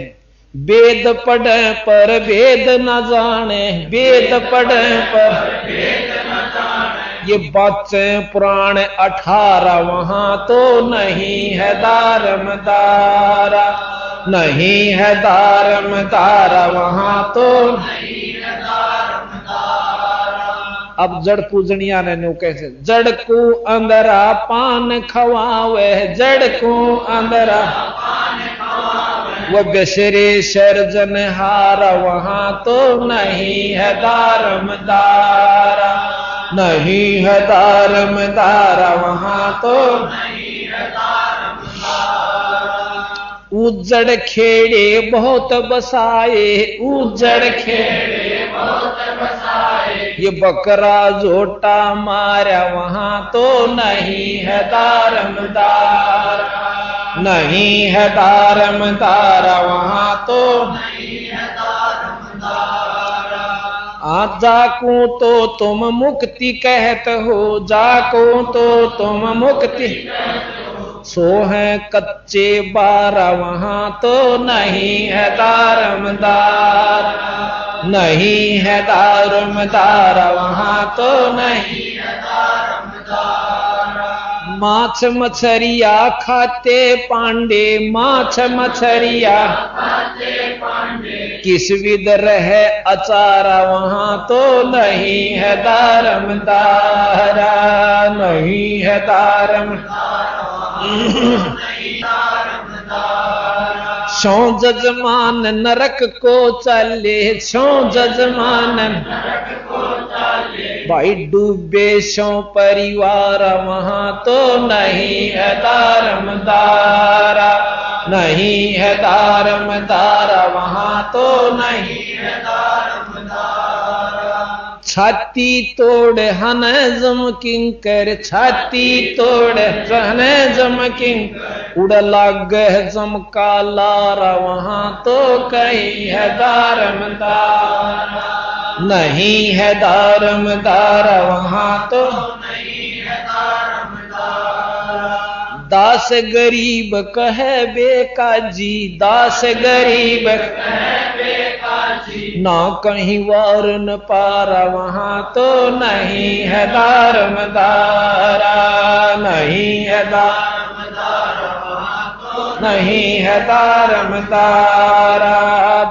S1: वेद पढ़े पर वेद न जाने, वेद पढ़े पर वेद न जाने ये बच्चे पुराण 18 वहां तो नहीं है दारमदारा, नहीं है दारमदारा वहां तो नहीं है दारमदारा। अब जड़ पूजनिया ने नो कैसे जड़ को अंदरा पान खवावे, जड़ को अंदरा पान खवावे वो बेसरे सर्जन हारा वहां तो नहीं है दारमदारा, नहीं है दारमदारा वहां तो नहीं है दारमदारा। उजड़ खेड़े बहुत बसाए, उजड़ खेड़े बहुत बसाए ये बकरा जोटा मारा वहां तो नहीं है दारमदारा, नहीं है दारमदारा वहां तो नहीं है दारमदारा। आज जाको तो तुम मुक्ति कहत हो, जाको तो तुम मुक्ति सो है कच्चे 12 वहां तो नहीं है दारमदारा, नहीं है दारमदारा वहां तो नहीं है दारमदारा। माछ मछरिया खाते पांडे, माछ मछरिया खाते पांडे किस विध रहे अचारा वहां तो नहीं है दारमदारा, नहीं है दारमदारा सौ जजमान नरक को चले, सौ जजमान नरक को चले भाई डूबे सौ परिवार वहां तो नहीं है दारमदारा, नहीं है दारमदारा वहां तो नहीं है दारमदारा। छाती तोड़ हन जमकिंकर, छाती तोड़ हन जमकिंकर उड़ लाग जमका लारा वहां तो कहीं है दारमदारा, नहीं है दारमदारा वहां तो नहीं है दारमदारा। दास गरीब कहे बेकाजी, दास गरीब कहे बेकाजी ना कहीं वार न पारा वहां तो नहीं है दारमदारा, नहीं है दारमदारा वहां तो नहीं है दारमदारा।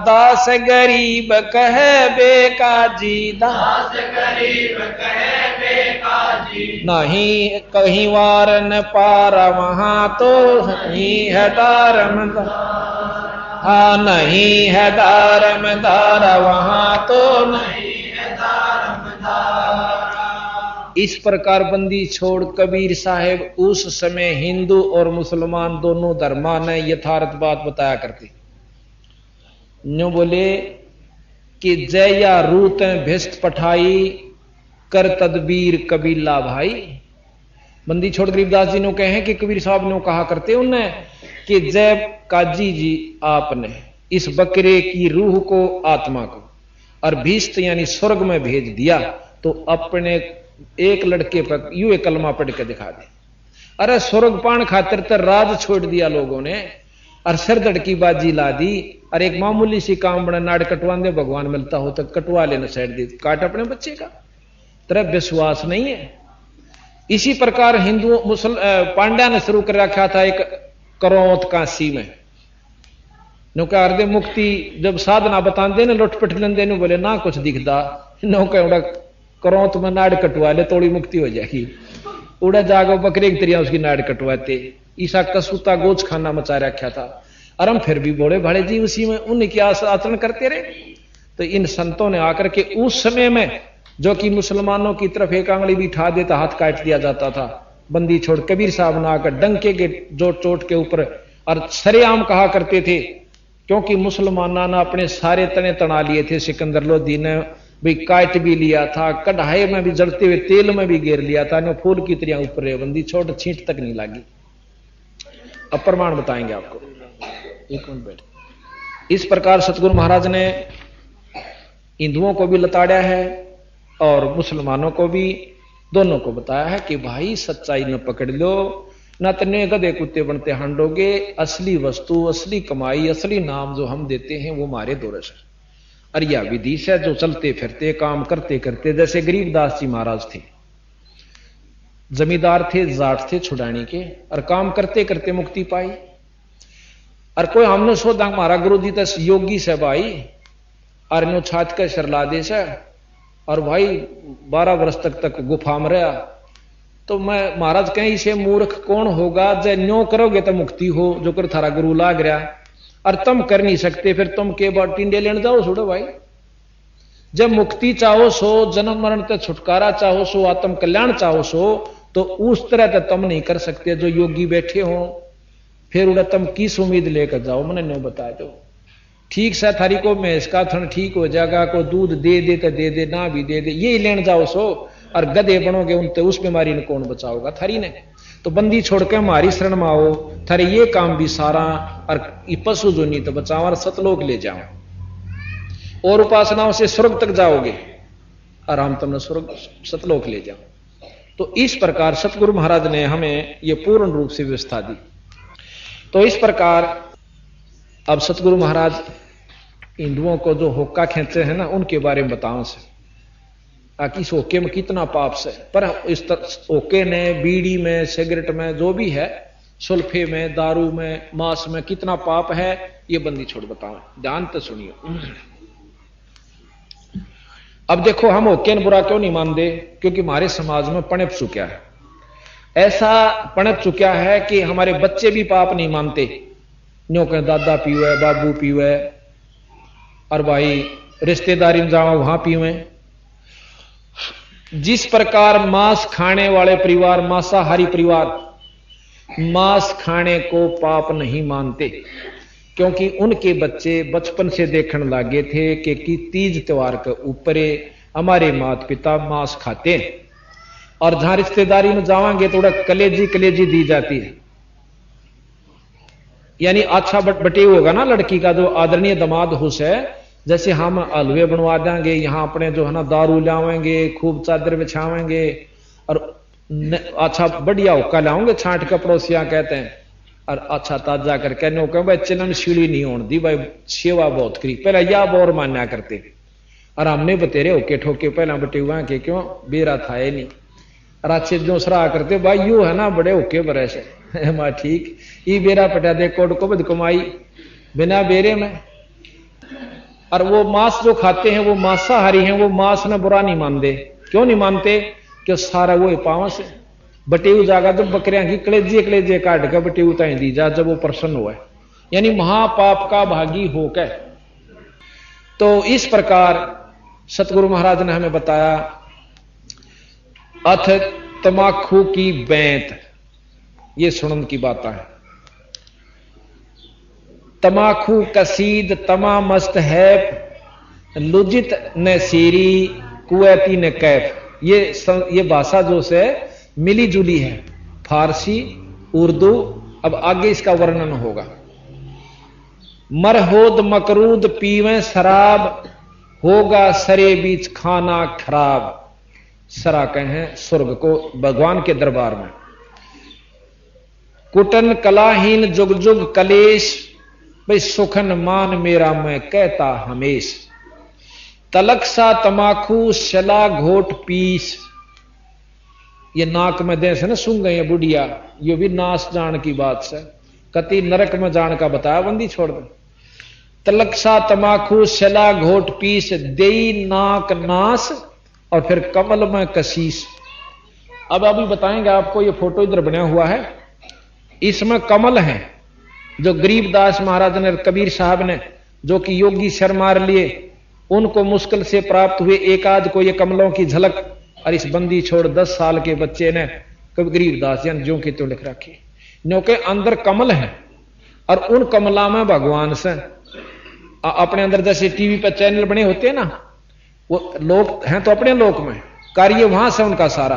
S1: दास गरीब कहे बेकाजी, दास गरीब कहे बेकाजी नहीं कहीं वार न पारा वहां तो नहीं है दारमदारा, हाँ नहीं है दारमदारा वहां तो नहीं है दारमदारा। इस प्रकार बंदी छोड़ कबीर साहेब उस समय हिंदू और मुसलमान दोनों धर्मा ने यथार्थ बात बताया करते। न्यू बोले कि जय या रूत भिस्त पठाई कर तदबीर कबीला भाई। बंदी छोड़ गरीबदास जी ने कहे कि कबीर साहब ने कहा करते उन्हें कि जय काजी जी आपने इस बकरे की रूह को आत्मा को और भीष्ट यानी स्वर्ग में भेज दिया, तो अपने एक लड़के पर यूं एक कलमा पढ़ के दिखा दे। अरे स्वर्ग पान खातिर तो राज छोड़ दिया लोगों ने और सिरदड़ की बाजी ला दी। और एक मामूली सी काम बना नाड़ कटवा दे, भगवान मिलता हो तो कटवा लेना, साइड दी काट अपने बच्चे का, तेरा विश्वास नहीं है। इसी प्रकार हिंदू पांड्या ने शुरू कर रखा था एक करौत काशी में नौका हृदय मुक्ति जब साधना बताते ना लुटपट लेंदे नु बोले ना कुछ दिखता नौका उड़ा करौत में नाड़ कटवा ले तोड़ी मुक्ति हो जाएगी। उड़ा जागो बकरे की तरह उसकी नाड़ कटवाते। ईसा कसूता गोच खाना मचा रखा था और हम फिर भी बोले भाड़े जी उसी में उन्हें क्या आचरण करते रहे। तो इन संतों ने आकर के उस समय में जो कि मुसलमानों की तरफ एक आंगली भी उठा देता हाथ काट दिया जाता था, बंदी छोड़ कबीर साहब ने आकर डंके के जो चोट के ऊपर और सरेआम कहा करते थे, क्योंकि मुसलमाना ने अपने सारे तने तना लिए थे। सिकंदर लोधी ने भी काट भी लिया था, कढ़ाई में भी जलते हुए तेल में भी घेर लिया था, ने फूल की तरह ऊपर है, बंदी छोड़ छींट तक नहीं लगी। अब प्रमाण बताएंगे आपको, एक मिनट बैठ। इस प्रकार सतगुरु महाराज ने हिंदुओं को भी लताड़ा है और मुसलमानों को भी, दोनों को बताया है कि भाई सच्चाई न पकड़ लो, न तने गधे कुत्ते बनते हांडोगे। असली वस्तु, असली कमाई, असली नाम जो हम देते हैं वो हमारे दोरस है। और यह विधि से जो चलते फिरते काम करते करते, जैसे गरीबदास जी महाराज थे, जमींदार थे, जाट थे छुड़ाने के, और काम करते करते मुक्ति पाई। और कोई हमने सोचा हमारा गुरु जी तो योगी से भाई, और नो छात का शरला दे से, और भाई 12 वर्ष तक गुफा में रहा। तो मैं महाराज कहीं से मूर्ख कौन होगा, जब न्यो करोगे तो मुक्ति हो, जो कर थारा गुरु लाग रहा, और तुम कर नहीं सकते, फिर तुम के बाद टिंडे लेने जाओ छोड़ो भाई। जब मुक्ति चाहो सो, जन्म मरण से छुटकारा चाहो सो, आत्म कल्याण चाहो सो, तो उस तरह तो तुम नहीं कर सकते जो योगी बैठे हो। फिर उड़ा तुम किस उम्मीद लेकर जाओ, मैंने न्यो बताया। तो ठीक से थारी को भैंस का थन ठीक हो जाएगा, को दूध दे दे तो दे दे, ना भी दे दे, यही लेने जाओ सो, और गधे बनोगे उनते उस बीमारी ने कौन बचाओगा थारी ने। तो बंदी छोड़ के हमारी शरण में आओ, थारे ये काम भी सारा, और पशु जो नहीं तो बचाओ और सतलोक ले जाओ, और उपासनाओं से स्वर्ग तक जाओगे, आराम तुमने स्वर्ग सतलोक ले जाओ। तो इस प्रकार सतगुरु महाराज ने हमें ये पूर्ण रूप से व्यवस्था दी। तो इस प्रकार अब सतगुरु महाराज हिंदुओं को जो होक्का खेचे हैं ना, उनके बारे में बताओ से, ताकि इस होके में कितना पाप से, पर इस होके ने बीड़ी में, सिगरेट में, जो भी है, सुल्फे में, दारू में, मांस में कितना पाप है, ये बंदी छोड़ बताओ, ध्यान तो सुनियो। अब देखो हम होके ने बुरा क्यों नहीं मानते, क्योंकि हमारे समाज में पनप चुका है, ऐसा पनप चुका है कि हमारे बच्चे भी पाप नहीं मानते। न्यों कहें दादा पीवे, बाबू पीवे, और भाई रिश्तेदारी में जाओ वहां पीवे। जिस प्रकार मांस खाने वाले परिवार, मांसाहारी परिवार, मांस खाने को पाप नहीं मानते, क्योंकि उनके बच्चे बचपन से देखने लगे थे कि तीज त्योहार के ऊपर हमारे माता पिता मांस खाते हैं, और जहां रिश्तेदारी में जावांगे तो कलेजी कलेजी दी जाती है, यानी अच्छा बटे होगा ना लड़की का, जो आदरणीय दामाद हुस है, जैसे हम हलवे बनवा देंगे, यहाँ अपने जो है ना दारू लावेंगे, खूब चादर बिछावेंगे, और अच्छा बढ़िया हुक्का लाओगे छांट का, पड़ोसिया कहते हैं, और अच्छा ताजा करके नो कह भाई चिलन सीढ़ी नहीं होने दी भाई, सेवा बहुत करी, पहले या बोर मान्या करते, और हमने बतेरे होके ठोके पहला बटे हुआ के क्यों बेरा था ये नहीं, और अच्छे जो सराह करते भाई यू है ना बड़े होके बरे से मां ठीक, ये बेरा पटा दे कोड को बद कमाई बिना बेरे में। और वो मांस जो खाते हैं वो मांसाहारी हैं, वो मांस में बुरा नहीं मानते। क्यों नहीं मानते? कि सारा वो पांव से बटेऊ जागा, जब बकरियां की कलेजे कलेजे काट के बटेऊ ताई दी जा, जब वो प्रसन्न हुआ, यानी महापाप का भागी होकर। तो इस प्रकार सतगुरु महाराज ने हमें बताया अथ तमाखू की बैंत, ये सुनन की बात है। तमाखू कसीद तमा मस्त है, लुजित न सीरी कुवैती न कैफ। ये भाषा जो से मिली जुली है, फारसी उर्दू। अब आगे इसका वर्णन होगा। मरहोद मकरूद पीवें शराब, होगा सरे बीच खाना खराब। सरा कहें स्वर्ग को, भगवान के दरबार में। कुटन कलाहीन जुग जुग कलेश, भाई सुखन मान मेरा मैं कहता हमेश। तलक सा तमाखू शला घोट पीस, ये नाक में दे से ना सुन गए बुढ़िया, ये भी नाश जान की बात से, कति नरक में जान का बताया बंदी छोड़ दे। तलक सा तमाखू शला घोट पीस, देई नाक नाश और फिर कमल में कशीस। अब अभी बताएंगे आपको, ये फोटो इधर बना हुआ है, इसमें कमल है जो गरीबदास महाराज ने, कबीर साहब ने, जो कि योगी शर मार लिए, उनको मुश्किल से प्राप्त हुए एक आध को ये कमलों की झलक। और इस बंदी छोड़ 10 साल के बच्चे ने गरीबदास जो के तो लिख रखे, क्योंकि अंदर कमल है और उन कमला में भगवान से अपने अंदर, जैसे टीवी पर चैनल बने होते हैं ना, वो लोग हैं तो अपने लोक में, कार्य वहां से उनका सारा,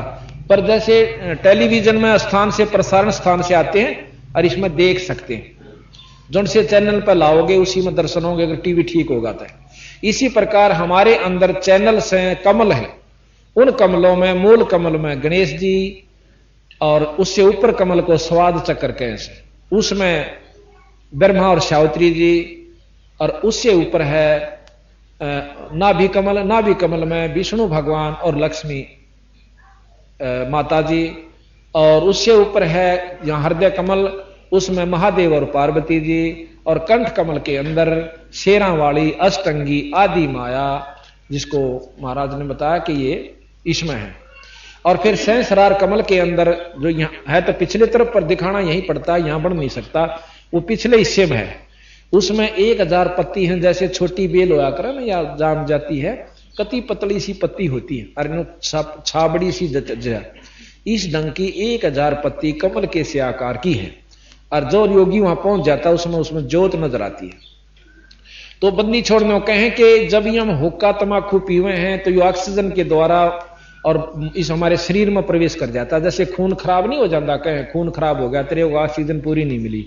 S1: पर जैसे टेलीविजन में स्थान से, प्रसारण स्थान से आते हैं और इसमें देख सकते हैं। जो से चैनल पर लाओगे उसी में दर्शन होंगे, अगर टीवी ठीक होगा तो। इसी प्रकार हमारे अंदर चैनल से कमल है, उन कमलों में, मूल कमल में गणेश जी, और उससे ऊपर कमल को स्वाद चक्र कैसे, उसमें ब्रह्मा और सावित्री जी, और उससे ऊपर है नाभि कमल, नाभि कमल में विष्णु भगवान और लक्ष्मी माता जी, और उससे ऊपर है यहां हृदय कमल, उसमें महादेव और पार्वती जी, और कंठ कमल के अंदर शेरा वाली अष्टंगी आदि माया, जिसको महाराज ने बताया कि ये इसमें है। और फिर सहस्रार कमल के अंदर जो यहां है, तो पिछले तरफ पर दिखाना यहीं पड़ता है, यहां बढ़ नहीं सकता, वो पिछले हिस्से में है। उसमें 1000 पत्ती हैं, जैसे छोटी बेल होया करे ना, या जाम जाती है, कति पतली सी पत्ती होती है, और छाबड़ी सी इस ढंग की 1000 पत्ती कमल के से आकार की है। और जो योगी वहां पहुंच जाता है उसमें ज्योत नजर आती है। तो बंदी छोड़ने कहें कि जब हम हुक्का तमाकू पीवे हैं तो ये ऑक्सीजन के द्वारा और इस हमारे शरीर में प्रवेश कर जाता है। जैसे खून खराब नहीं हो जाता, कहें खून खराब हो गया, तेरे को ऑक्सीजन पूरी नहीं मिली,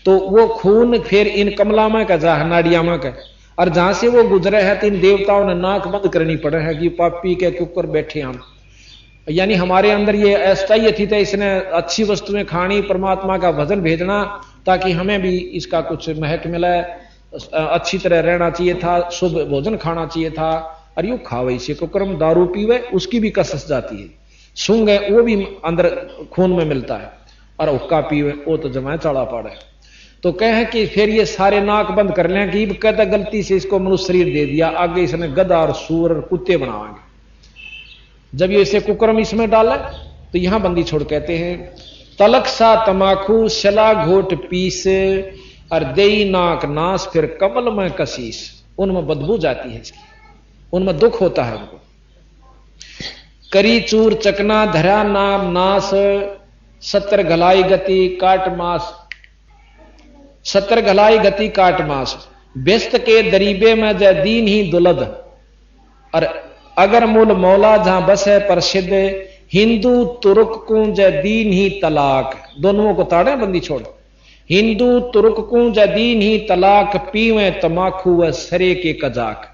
S1: तो वो खून फिर इन कमला में का जा नाड़िया में का, और जहां से वो गुजरे है तो इन देवताओं ने नाक बंद करनी पड़े है कि पापी के ऊपर बैठे हम। यानी हमारे अंदर ये अस्थायी थी, तो इसने अच्छी वस्तुएं खानी, परमात्मा का भजन भेजना, ताकि हमें भी इसका कुछ महक मिले, अच्छी तरह रहना चाहिए था, शुभ भोजन खाना चाहिए था। और यू खावे से कुकरम दारू पीवे, उसकी भी कसस जाती है, सूंघे वो भी अंदर खून में मिलता है, और हुक्का पीवे वो तो जमाए चढ़ा पड़े। तो कहे कि फिर ये सारे नाक बंद कर लें कि कहता गलती से इसको मनुष्य शरीर दे दिया, आगे इसने गधा और सूर और कुत्ते बनाएंगे। जब ये इसे कुकरम इसमें डाला तो यहां बंदी छोड़ कहते हैं, तलक सा तमाकू शला घोट पीस, और देई नाक नाश फिर कमल में कशीस। उनमें बदबू जाती है इसकी, उनमें दुख होता है उनको। करी चूर चकना धरा नाम नाश, 70 घलाई गति काट मास, 70 घलाई गति काट मास। व्यस्त के दरीबे में जय दीन ही दुलद, और अगर मूल मौला जहां बस है प्रसिद्ध, हिंदू तुर्क को जय दीन ही तलाक। दोनों को ताड़े बंदी छोड़, हिंदू तुर्क को जय दीन ही तलाक, पीवे तमाकू व सरे के कजाक।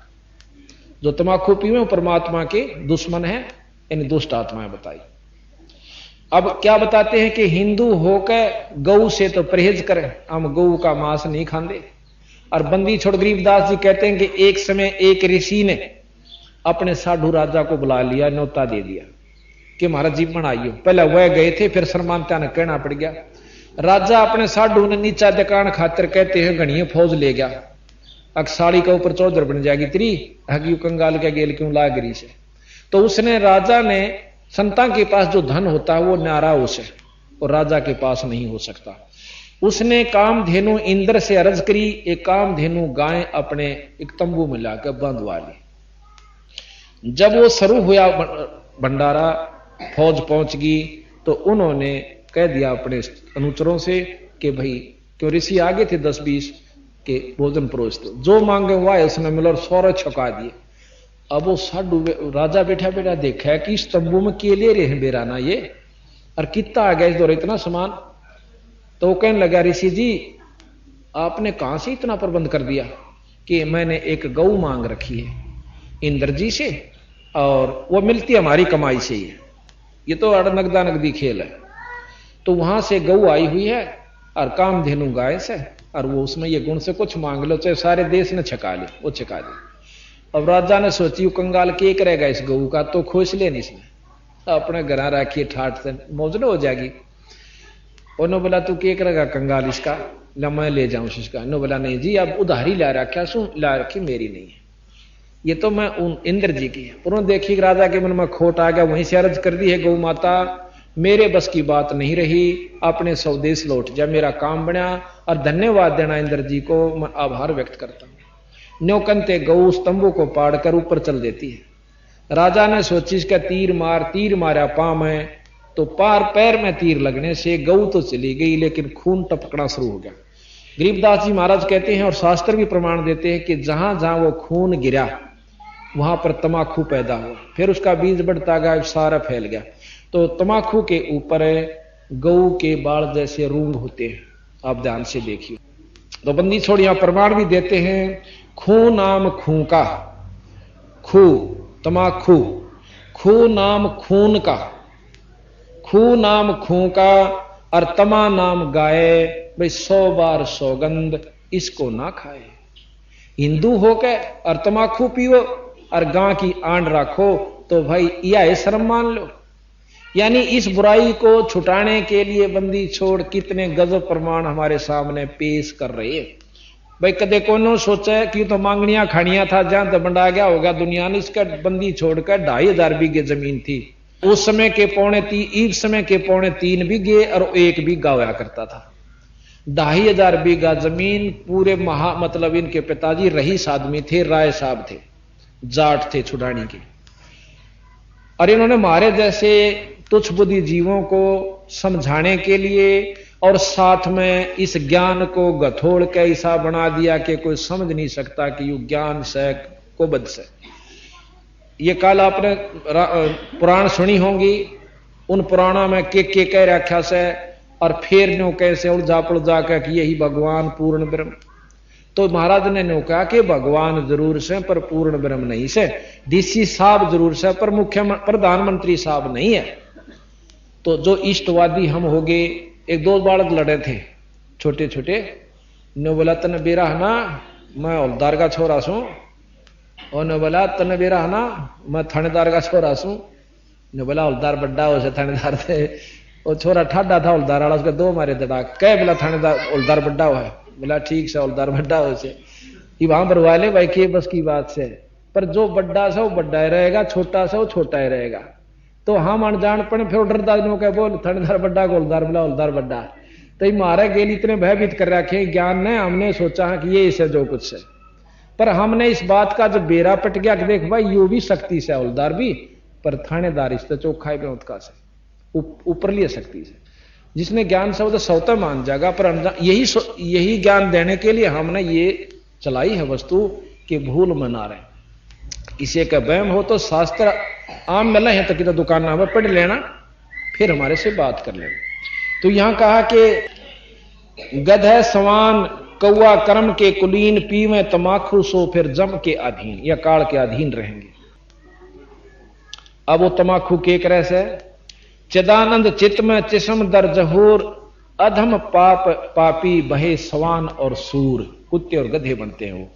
S1: जो तमाकू पीवे परमात्मा के दुश्मन है, इन दुष्ट आत्माएं बताई। अब क्या बताते हैं कि हिंदू होकर गऊ से तो परहेज करें, हम गऊ का मांस नहीं खाते। और बंदी छोड़ गरीबदास जी कहते हैं कि एक समय एक ऋषि ने अपने साधु राजा को बुला लिया, न्योता दे दिया कि महाराज जी बनाइयो। पहले वह गए थे, फिर शर्मानता ने कहना पड़ गया। राजा अपने साधु ने नीचा दिखाने खातिर कहते हैं घनी फौज ले गया, अकसाड़ी के ऊपर चौधर बन जाएगी तेरी, हगी कंगाल के गेल क्यों ला गिरी से। तो उसने, राजा ने, संता के पास जो धन होता है वो न्यारा उसे, और राजा के पास नहीं हो सकता। उसने कामधेनु इंद्र से अर्ज करी, एक कामधेनु गाय अपने एक तंबू में लाकर बंधवा ली। जब वो शुरू हुआ भंडारा, फौज पहुंच गई तो उन्होंने कह दिया अपने अनुचरों से कि भाई क्यों ऋषि आगे थे 10-20 के भोजन परोस दो, जो मांगे हुआ है उसने मिला और सौर छका दिए। अब वो साधु राजा बैठा बैठा देखा है कि इस तंबू में केले रहे बेराना ये और कितना आ गया इस दौर इतना सामान। तो वो कहने लगा ऋषि जी आपने कहां से इतना प्रबंध कर दिया? कि मैंने एक गऊ मांग रखी है इंद्र जी से और वो मिलती हमारी कमाई से ही है, ये तो नगदा नगदी खेल है। तो वहां से गऊ आई हुई है और कामधेनु गाय से, और वो उसमें ये गुण से कुछ मांग लो चाहे सारे देश ने छका ले, वो छका दे। अब राजा ने सोची कंगाल के करेगा इस गऊ का, तो खोज ले नहीं इसने अपने घर रखिए ठाठ से मौज हो जाएगी। उन्होंने बोला तू के करेगा कंगाल इसका, ला मैं ले जाऊं इसका। उन्होंने बोला नहीं जी अब उधारी ला रखा सू, ला रखी मेरी नहीं है, ये तो मैं इंद्र जी की है। उन्होंने देखी राजा के मन में खोट आ गया, वहीं से अर्ज कर दी है गौ माता मेरे बस की बात नहीं रही, अपने स्वदेश लौट जा, मेरा काम बना और धन्यवाद देना इंद्र जी को, मैं आभार व्यक्त करता हूं। न्योकंते गऊ स्तंभों को पाड़कर ऊपर चल देती है। राजा ने सोची इसका तीर मारा पांव में, तो पार पैर में तीर लगने से गऊ तो चली गई लेकिन खून टपकना शुरू हो गया। गरीबदास जी महाराज कहते हैं और शास्त्र भी प्रमाण देते हैं कि जहां जहां वो खून गिरा वहां पर तमाकू पैदा हुआ, फिर उसका बीज बढ़ता गया, सारा फैल गया। तो तमाकू के ऊपर गऊ के बाल जैसे रूंग होते हैं, आप ध्यान से देखिए। तो बंदी छोड़ यहां प्रमाण भी देते हैं, खू नाम खूं का, खू तमाकू, खू नाम खून का, खू नाम खूं का और तमा नाम गाय, भाई 100 बार सौगंध इसको ना खाए। हिंदू होकर और तमाकू पियो और गां की आंड रखो तो भाई यह शर्म मान लो। यानी इस बुराई को छुटाने के लिए बंदी छोड़ कितने गजब प्रमाण हमारे सामने पेश कर रहे हैं। भाई कदे कोनो सोचा कि तो मांगनियां खानियां था, जहां तो बंडा गया होगा दुनिया ने। इसका बंदी छोड़कर 2500 बीघे जमीन थी उस समय के इस समय के 3.25 बीघे और 1 बीघा होया करता था। 2500 बीघा जमीन पूरे मतलब इनके पिताजी रईस आदमी थे, राय साहब थे, जाट थे छुड़ानी के। और इन्होंने हमारे जैसे तुच्छ बुद्धि जीवों को समझाने के लिए और साथ में इस ज्ञान को गथोड़ के ऐसा बना दिया कि कोई समझ नहीं सकता कि यू ज्ञान से को बद से। ये कल आपने पुराण सुनी होंगी, उन पुराणों में के कह रखा से और फिर न्यो कैसे उलझा पुलझा कर कि यही भगवान पूर्ण ब्रह्म। तो महाराज ने न्यो कहा कि भगवान जरूर से पर पूर्ण ब्रह्म नहीं से, डीसी साहब जरूर से पर मुख्य प्रधानमंत्री साहब नहीं है। तो जो इष्टवादी हम हो गए, 1-2 बालक लड़े थे छोटे छोटे, ने बोला तन बेरा है ना मैं हौलदार का छोरा सू, और ने बोला तन बेरा है ना मैं थानेदार का छोरा सू। ने बोला हौलदार बड्डा हो से थानेदार थे, वो छोरा ठाडा था हौलदार वाला, उसके 2 मारे दड़ाक। कह बोला थानेदार हौलदार बड्डा हो है, बोला ठीक से हौलदार बड्डा हो से कि वहां पर वाले भाई के बस की बात से। पर जो बड्डा सा वो बड्डा ही रहेगा, छोटा सा वो छोटा ही रहेगा। तो हम अनजान पड़े फिर डरदा कह बोल थानेदार बड्डा को हौलदार बोला हौलदार बड्डा। तो मारे गेल इतने भयभीत कर रखे ज्ञान ने, हमने सोचा है कि ये इसे जो कुछ है। पर हमने इस बात का जब बेरा पट गया कि देख भाई यू भी शक्ति से हौलदार भी, पर थानेदार इससे चौखा है का से ऊपरली शक्ति से। जिसने ज्ञान से तो सौता मान जाएगा, पर यही ज्ञान देने के लिए हमने ये चलाई है वस्तु कि भूल मना रहे। किसी का वहम हो तो शास्त्र आम मिला है तो दुकान में पढ़ लेना, फिर हमारे से बात कर लेना। तो यहां कहा कि गधे सवान कौआ कर्म के कुलीन, पीवे तमाकू सो फिर जम के अधीन, या काल के अधीन रहेंगे। अब वो तमाकू के तरह से चिदानंद चित्त में चिस्म दर जहूर, अधम पापी बहे सवान और सूर, कुत्ते और गधे बनते हैं वो।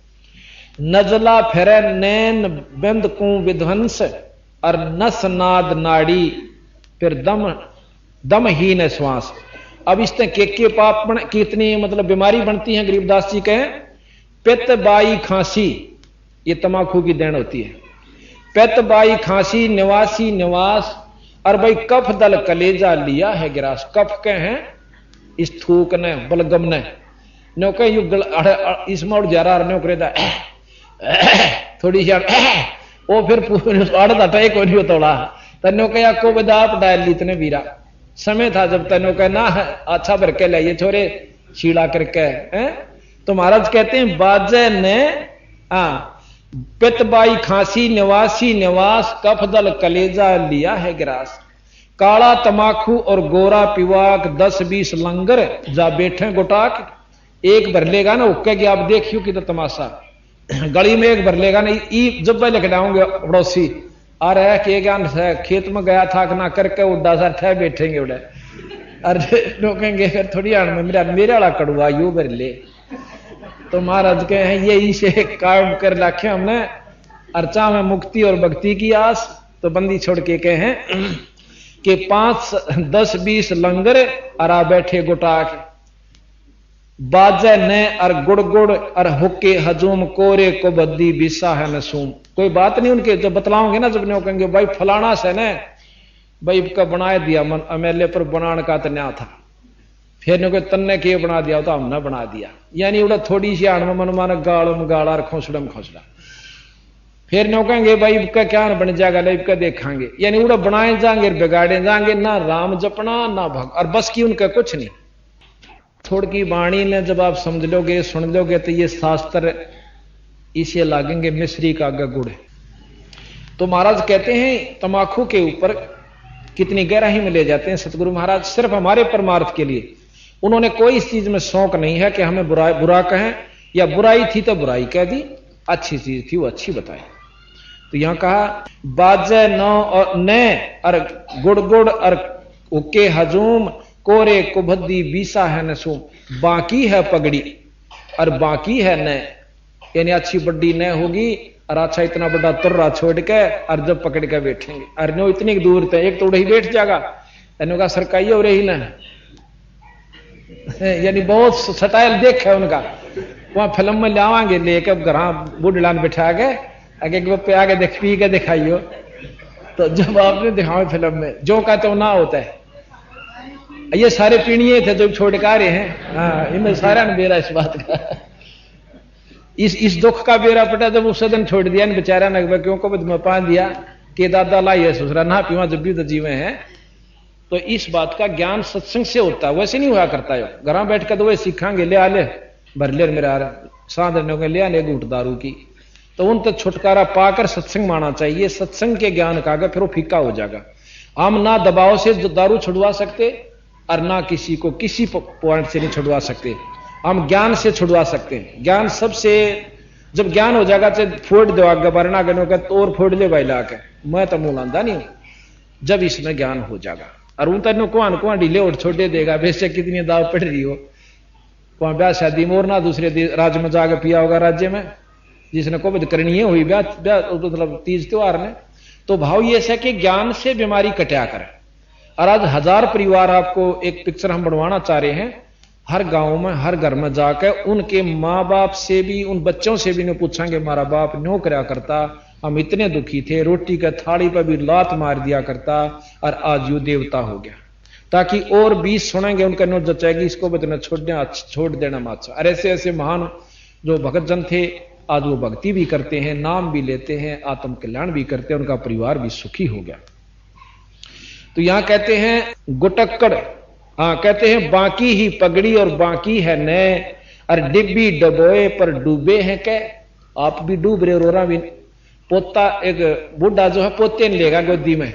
S1: नजला फेरे नैन बंद को विध्वंस, और नस नाद नाड़ी फिर दमहीन श्वास। अब इससे के पाप कितनी मतलब बीमारी बनती है, गरीबदास जी कहें पित्त बाई खांसी, ये तमाकू की देन होती है। पित्त बाई खांसी निवासी निवास, और भाई कफ दल कलेजा लिया है गिरास। कफ के हैं इस थूक ने बलगम ने नो कह यू इसमें उड़ जा रहा नो करेदा थोड़ी सी वो फिर आड़ दाटा एक होता तनो कया को बदाप डाल ली तने वीरा समय था जब तनो कहना अच्छा भर के लाइए छोरे छीड़ा करके हैं। तो महाराज कहते हैं बाजे ने पितबाई खांसी निवासी निवास कफदल कलेजा लिया है गिरास, काला तमाखू और गोरा पिवाक 10-20 लंगर जा बैठे गोटाक, एक भर लेगा ना उक्के की आप देखियो कि तो तमाशा गली में एक भर लेगा ना जब लिख डाऊंगे पड़ोसी आ रहा है कि ज्ञान खेत में गया था ना करके उड्डा सा ठह बैठेंगे उड़े अरे रोकेंगे फिर थोड़ी आन में मेरा वाला कड़ुआ यू भर ले। तो महाराज के हैं ये इसे काम कर रखे हमने अर्चा में मुक्ति और भक्ति की आस, तो बंदी छोड़ के कहे हैं कि 5-10-20 लंगर अरा बैठे गोटाक, बाजे ने अर गुड़ गुड़ अर हुक्के हजूम कोरे को बद्दी बिसा है नसूम। कोई बात नहीं उनके जब बतलाओगे ना जब नहीं कहेंगे भाई फलाना से ने भाई का बना दिया मन एमएलए पर बनाने का तो न्या था, फिर ने कोई तन्ने के बना दिया तो हमने बना दिया, यानी उड़ा थोड़ी सी आण में मन माना गाड़म गाड़ा और खोसड़म खोसड़ा, फिर नो कहेंगे भाई का क्या बन जाएगा लाइव का देखांगे, यानी उड़ा बनाए जाएंगे बिगाड़े जाएंगे, ना राम जपना ना भग और बस की उनका कुछ नहीं। थोड़ की वाणी ने जब आप समझ लोगे सुन लोगे तो ये शास्त्र इसे लागेंगे मिश्री का गुड़। तो महाराज कहते हैं तमाकू के ऊपर कितनी गहराई में ले जाते हैं सतगुरु महाराज, सिर्फ हमारे परमार्थ के लिए। उन्होंने कोई इस चीज में शौक नहीं है कि हमें बुरा कहें, या बुराई थी तो बुराई कह दी, अच्छी चीज थी वो अच्छी बताई। तो यहां कहा बाजे नौ और ने और गुड़ गुड़ और उके हजूम कोरे कुभद्दी बीसा है नसूम, बाकी है पगड़ी और बाकी है न, यानी अच्छी बड्डी न होगी और अच्छा इतना बड़ा तुर्रा छोड़ के और जब पकड़ के बैठेंगे, अरे नो इतनी दूर थे एक तो उड़े ही बैठ जाएगा, का सरकाई हो रही ना यानी बहुत स्टाइल देख है उनका, वहां फिल्म में लावांगे लेके घर बुढ़लान बिठा के आगे पे आगे देख पी के दिखाइयो, तो जब आपने दिखाओ फिल्म में जो कहते हो ना होता है। ये सारे पीढ़िए थे जो छोड़ के आ रहे हैं, हाँ इनमें सारा ने बेरा इस बात का, इस दुख का बेरा पटा जब उस दिन छोड़ दिया बेचारा ने, क्यों को पा दिया कि दादा लाइए ससुरा ना पीवा जब भी तो जीवे हैं। तो इस बात का ज्ञान सत्संग से होता है, वैसे नहीं हुआ करता है। घर बैठ कर तो वही सीखांगे ले आले भर ले मेरा सांधने ले आने घूट दारू की, तो उन तक छुटकारा पाकर सत्संग माना चाहिए। सत्संग के ज्ञान का फिर वो फीका हो जाएगा। हम ना दबाव से दारू छुड़वा सकते और ना किसी को किसी पॉइंट से नहीं छुड़वा सकते, हम ज्ञान से छुड़वा सकते हैं। ज्ञान सबसे जब ज्ञान हो जाएगा चाहे फोड़ दो आगे वरना गनो का तो और फोड़ ले भाई लाके, मैं तो मुंह लांदा नहीं हूं जब इसमें ज्ञान हो जाएगा। और उन तेन कुआं ढीले और छोटे देगा, बेशक कितनी दाव पड़ रही हो, वहां ब्याह शादी में और ना दूसरे राज्य में जाकर पिया होगा राज्य में जिसने कोविड करनी है हुई ब्याह मतलब तीज त्योहार ने। तो भाव ये है कि ज्ञान से बीमारी कटा करे। और आज 1000 परिवार आपको एक पिक्चर हम बनवाना चाह रहे हैं, हर गांव में हर घर में जाकर उनके माँ बाप से भी उन बच्चों से भी नहीं पूछेंगे हमारा बाप न्यो करया करता, हम इतने दुखी थे, रोटी का थाली पर भी लात मार दिया करता और आज यू देवता हो गया, ताकि और 20 सुनेंगे उनका नो जचेगी इसको बतना छोड़ देना माचा। और ऐसे ऐसे महान जो भगत जन थे आज वो भक्ति भी करते हैं, नाम भी लेते हैं, आत्म कल्याण भी करते हैं, उनका परिवार भी सुखी हो गया। तो यहां कहते हैं गुटक्कड़, हाँ कहते हैं बाकी ही पगड़ी और बाकी है नए, और डिब्बी डबोए पर डूबे हैं कै, आप भी डूब रहे रोरा भी। पोता एक बुढ़ा जो है पोते ने लेगा गोदी में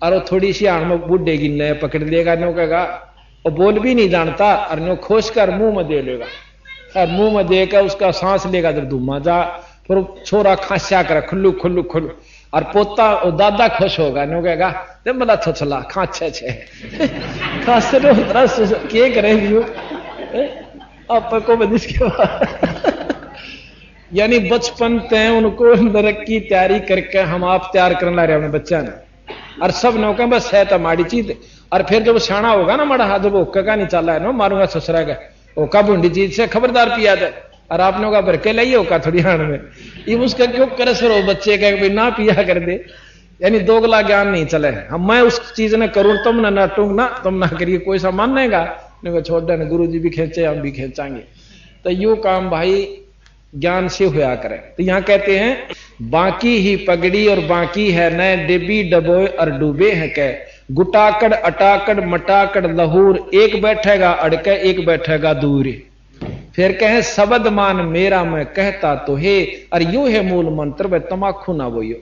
S1: और वो थोड़ी सी आड़ में बुढ़े की नए पकड़ लेगा, नो कहेगा और बोल भी नहीं जानता और नो खोज कर मुंह में दे लेगा, और मुंह में देकर उसका सांस लेगा जब धुमा जा, फिर छोरा खांसा कर खुल्लू खुल्लू खुल्लू, और पोता और दादा खुश होगा, नो कहेगा जब बड़ा छोछला खांचे छे खांसे नो रस के करेगी आपको बदिश के बाद यानी बचपन ते उनको नरक की तैयारी करके हम आप तैयार करने ला रहे अपने बच्चा ने, और सब ने कहा बस है तो माड़ी चीज। और फिर जब शाना होगा ना माड़ा हाथ जब ओका का नहीं चल रहा है ना मारूंगा ससुरा का ओका बूंदी चीज से खबरदार पिया दे, और आपने का भर के लाइए ओका थोड़ी हाण में ये उसका क्यों करे सर बच्चे का भाई ना पिया कर दे, यानी दोगला ज्ञान नहीं चले। हम मैं उस चीज ने करूं तुम ना नाटूंग ना तुम ना करिए, कोई सा मानेगा नहीं छोड़ देना, गुरु जी भी खेचे हम भी खेचांगे। तो यू काम भाई ज्ञान से हुआ करे। तो यहां कहते हैं बाकी ही पगड़ी और बाकी है न डिब्बी डबोए और डूबे हैं कै, गुटाकड़ अटाकड़ मटाकड़ लहूर, एक बैठेगा अड़के एक बैठेगा दूर। फिर कहे शब्द मान मेरा मैं कहता तो है, और यू है मूल मंत्र वह तमाखू ना बोयो।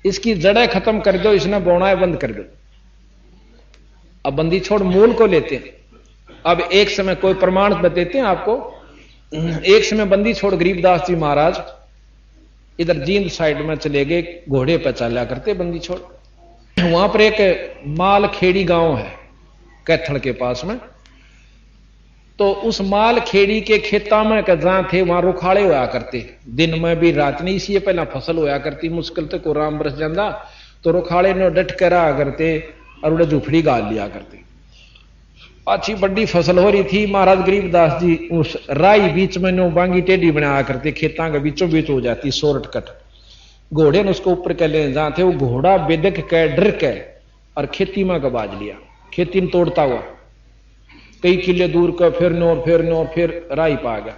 S1: इसकी जड़ें खत्म कर दो, इसने बोना बंद कर दो। अब बंदी छोड़ मूल को लेते हैं। अब एक समय कोई प्रमाण बताते हैं आपको। एक समय बंदी छोड़ गरीबदास जी महाराज इधर जींद साइड में चले गए, घोड़े पर चला करते बंदी छोड़। वहां पर एक माल खेड़ी गांव है कैथल के पास में। तो उस माल खेड़ी के खेता में जहां थे वहां रुखाड़े होया करते, दिन में भी रात नहीं, इसी पहला फसल होया करती, मुश्किल तक को राम बरस जाता तो रुखाड़े ने डट कर रहा करते और उन्हें झुपड़ी गाल लिया करते। अच्छी बड़ी फसल हो रही थी। महाराज गरीबदास जी उस राई बीच में नो बांगी टेढ़ी बनाया करते, खेता के बीचों बीच हो जाती शॉर्टकट। घोड़े ने उसको ऊपर कर ले जहां थे, वो घोड़ा बेदक के डर के और खेती में गबाज लिया, खेती में तोड़ता हुआ कई किले दूर का, फिर नो फिर राई पा गया।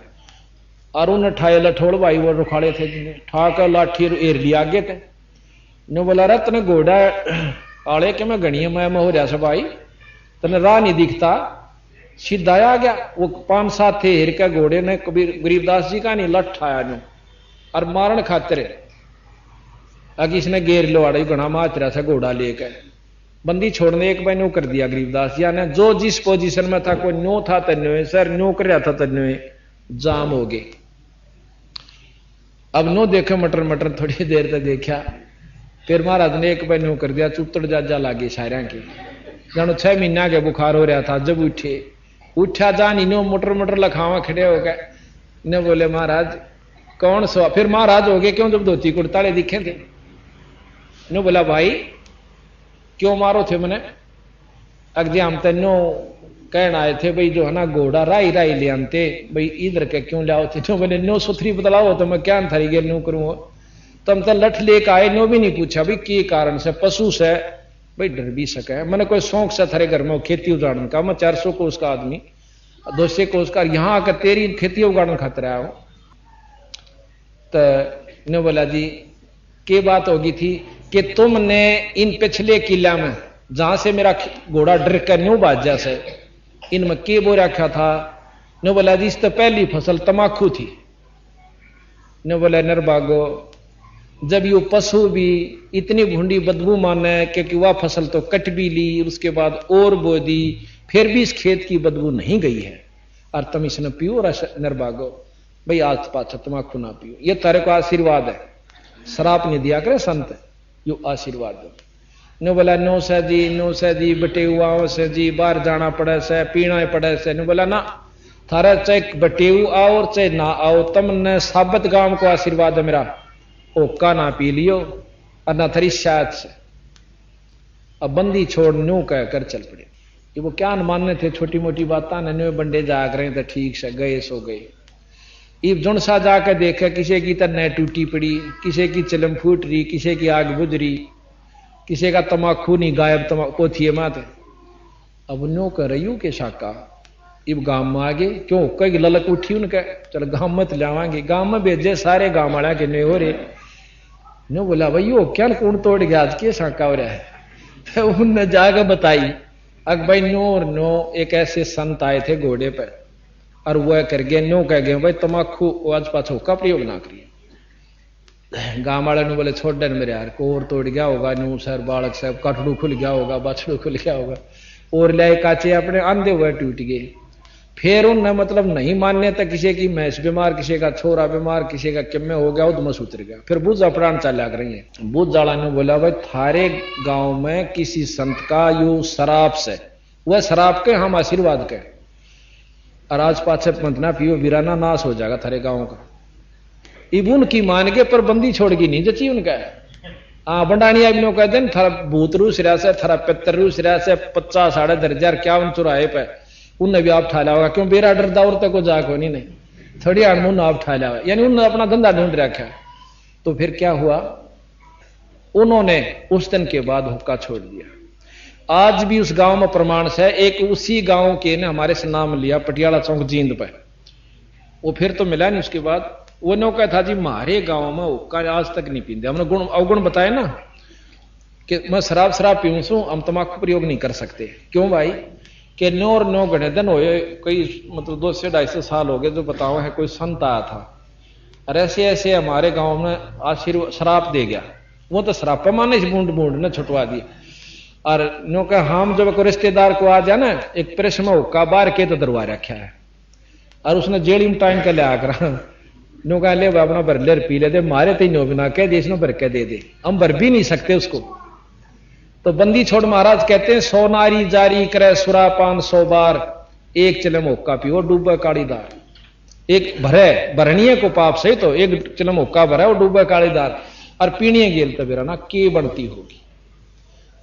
S1: और उन्हें ठाए लठोड़ भाई वो रुखाड़े थे जिन्हें ठाकर लाठी एर लिया आगे थे। ने बोला रहा तने घोड़ा आड़े के मैं गणिया मैं हो रहा सब भाई, तने राह नहीं दिखता, सीधा आ गया। वो 5-7 थे हेर के घोड़े ने कबीर गरीबदास जी का नहीं लठ ठाया नो और मारण खातिर अगर इसने गेर लो आड़े घना माच रहा था घोड़ा लेकर। बंदी छोड़ने एक बार नो कर दिया गरीबदास जी ने, जो जिस पोजीशन में था, कोई नो था तन्वे सर नो कर रहा था तन्वे जाम हो गए। अब नो देखे मटर मटर थोड़ी देर तक देखा, फिर महाराज ने एक बार नो कर दिया, चुतड़ जाजा लागे सारा की जानो 6 महीना के बुखार हो रहा था। जब उठा जानी नो मोटर मोटर लखावा खड़े हो गए। ने बोले महाराज कौन सो, फिर महाराज हो गए क्यों जब धोती कुर्ताले दिखे थे। ने बोला भाई क्यों मारो थे मैंने, अगजे हम तेनो कहना आए थे भाई जो है ना घोड़ा राई राई ले आते भाई इधर के क्यों लाओ थे। नो मैंने नो सुथरी बतलाओ तो मैं क्या थारी गेल नो करूँ, तुम तो लठ लेकर आए, नो भी नहीं पूछा भाई के कारण से, पशु से भाई डर भी सके। मैंने कोई शौक से थारे घर में खेती उजाड़न का, मैं 400 कोस का आदमी 200 कोस का यहाँ आकर तेरी खेती उगाड़न खातर आया हूं। तो ने बोला जी के बात होगी थी कि तुमने इन पिछले किला में जहां से मेरा घोड़ा डर कर न्यू बाजा से इनमें के बो रखा था। ने बोला जी इस तो पहली फसल तमाकू थी। ने बोला निर्भागो जब ये पशु भी इतनी भूंडी बदबू माने क्योंकि वह फसल तो कट भी ली, उसके बाद और बो दी, फिर भी इस खेत की बदबू नहीं गई है और तुम इसने पियो निर्भागो भाई आज पाछा तमाकू ना पियो, ये तारे को आशीर्वाद है, शराब नहीं दिया करे संत, यो आशीर्वाद दो। ने बोला नो से जी बटे हुआ से जी बाहर जाना पड़े से पीना पड़े से। ने बोला ना थारा चाहे बटेऊ आओ और चाहे ना आओ, तुमने साबत गांव को आशीर्वाद है मेरा, ओका ना पी लियो और ना थरी शायद से। अब बंदी छोड़ न्यू कह कर चल पड़े। ये वो क्या मानने थे छोटी मोटी बातें, न्यू बंडे जाग रहे थे ठीक से गए सो गए। इब जुन सा जाकर देखे किसी की तरह टूटी पड़ी, किसी की चिलम फूट रही, किसी की आग बुझ रही, किसी का तमाकू नहीं गायब तमाकू थी माते। अब न्यू कर रही के शाका इब गांव में आ गए, क्यों कई ललक उठी उनके, चल गांव मत लावांगे, गांव में भेजे सारे गांव वाला के नहीं हो रहे। नो बोला भाई वो क्या कौन तोड़ गया आज के शाका हो रहा है। तो उनने जाकर बताई अग भाई नो एक ऐसे संत आए थे घोड़े पर और वह कर गए नो कह गए भाई तमाकू आज पाछो का प्रयोग ना करिए। गांव वाले ने बोले छोड़ देन मेरे यार को और तोड़ गया होगा, न्यू सर बालक साहब कटड़ू खुल गया होगा, बछड़ू खुल गया होगा, और लाए काचे अपने अंधे हुए टूट गए। फिर उनने मतलब नहीं मानने तक किसी की मैस बीमार, किसी का छोरा बीमार, किसी का किम्मे हो गया, उदमस उतर गया। फिर बुझ अपराण चला कर रही है। बुझ जाला ने बोला भाई थारे गांव में किसी संत का यू शराब से, वह शराब के हम आशीर्वाद के और आज पाछे पंथ ना पियो वीराना नाश हो जाएगा थारे गांव का। इब उनकी मान के पर बंदी छोड़ गई नहीं जची उनका। हाँ बंडानी आदमियों कह दें थारा भूत रूस रहा से, थारा पितर रूस रहा से 50 साढ़े 10,051 चुराहे पे उनने भी आप ठाला होगा, क्यों बेरा डर दौर तक को जाको नहीं थोड़ी अनमुन आप ठाला हुआ, यानी उन्होंने अपना धंधा ढूंढ रखा। तो फिर क्या हुआ, उन्होंने उस दिन के बाद हुक्का छोड़ दिया। आज भी उस गांव में प्रमाण से एक उसी गांव के ने हमारे से नाम लिया पटियाला चौक जींद पे, वो फिर तो मिला नहीं उसके बाद। वो नौका था जी हमारे गांव में हुक्का आज तक नहीं पीते। हमने गुण अवगुण बताए ना कि मैं शराब पीऊं सू, हम तम्बाकू प्रयोग नहीं कर सकते। क्यों भाई? कि 9 घने दिन हुए, कई मतलब 200-250 साल हो गए जो बताओ है कोई संत आया था और ऐसे ऐसे हमारे गांव में आशीर्वाद शराब दे गया। वो तो शराब पे माने बूंद बूंद न छुटवा दी। और नो का हम जब कोई रिश्तेदार को आ जाए ना, एक प्रेस में हुक्का बार के तो दरवा रखा है और उसने जेड़ी में टाइम के लिया कर नो कहा ले अपना भर ले पी ले दे, मारे तो नो बिना कह दे, इसने भर के दे दे। हम भर भी नहीं सकते उसको। तो बंदी छोड़ महाराज कहते हैं 100 नारी जारी करे सुरापान 100 बार, एक चिलम हुक्का पियो डूबे कालीदार। एक भरे भरणीय को पाप से तो एक चिलम हुक्का भरा वो डूबे कालीदार, और पीणीय गेल तो बेरा ना के बनती होगी।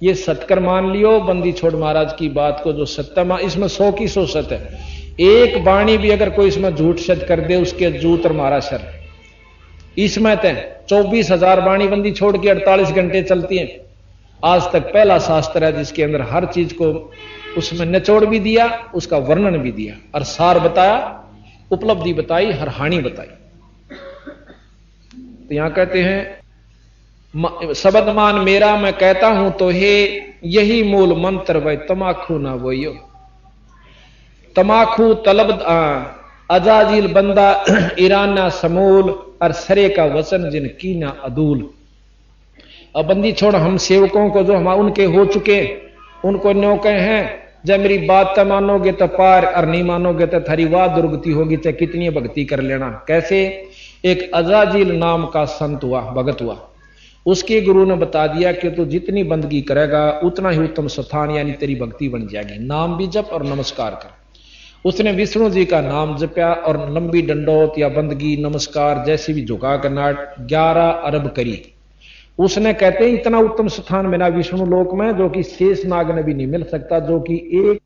S1: ये सत्कर मान लियो बंदी छोड़ महाराज की बात को, जो सत्य इसमें 100 की 100 सत्य है। एक वाणी भी अगर कोई इसमें झूठ सच कर दे उसके जूत और मारा सर। इसमें तो 24,000 वाणी बंदी छोड़ के 48 घंटे चलती है। आज तक पहला शास्त्र है जिसके अंदर हर चीज को उसमें निचोड़ भी दिया, उसका वर्णन भी दिया और सार बताया, उपलब्धि बताई, हर हानि बताई। तो यहां कहते हैं शब्द मान मेरा मैं कहता हूं तो हे, यही मूल मंत्र वह तमाखू ना वोयो। तमाखू तलब अजाजिल बंदा ईराना समूल, और सरे का वचन जिन कीना अदूल। अब बंदी छोड़ हम सेवकों को जो हम उनके हो चुके उनको न्यों कहे हैं, जब मेरी बात तो मानोगे तो पार, और नहीं मानोगे तो थारी वाह दुर्गति होगी, चाहे कितनी भक्ति कर लेना। कैसे? एक अजाजिल नाम का संत हुआ, भगत हुआ, उसके गुरु ने बता दिया कि तू जितनी बंदगी करेगा उतना ही उत्तम स्थान यानी तेरी भक्ति बन जाएगी। नाम भी जप और नमस्कार कर। उसने विष्णु जी का नाम जपया और लंबी डंडौत या बंदगी नमस्कार जैसी भी झुका करना 11 अरब करी। उसने कहते हैं इतना उत्तम स्थान मिला विष्णु लोक में जो कि शेष नाग ने भी नहीं मिल सकता, जो कि एक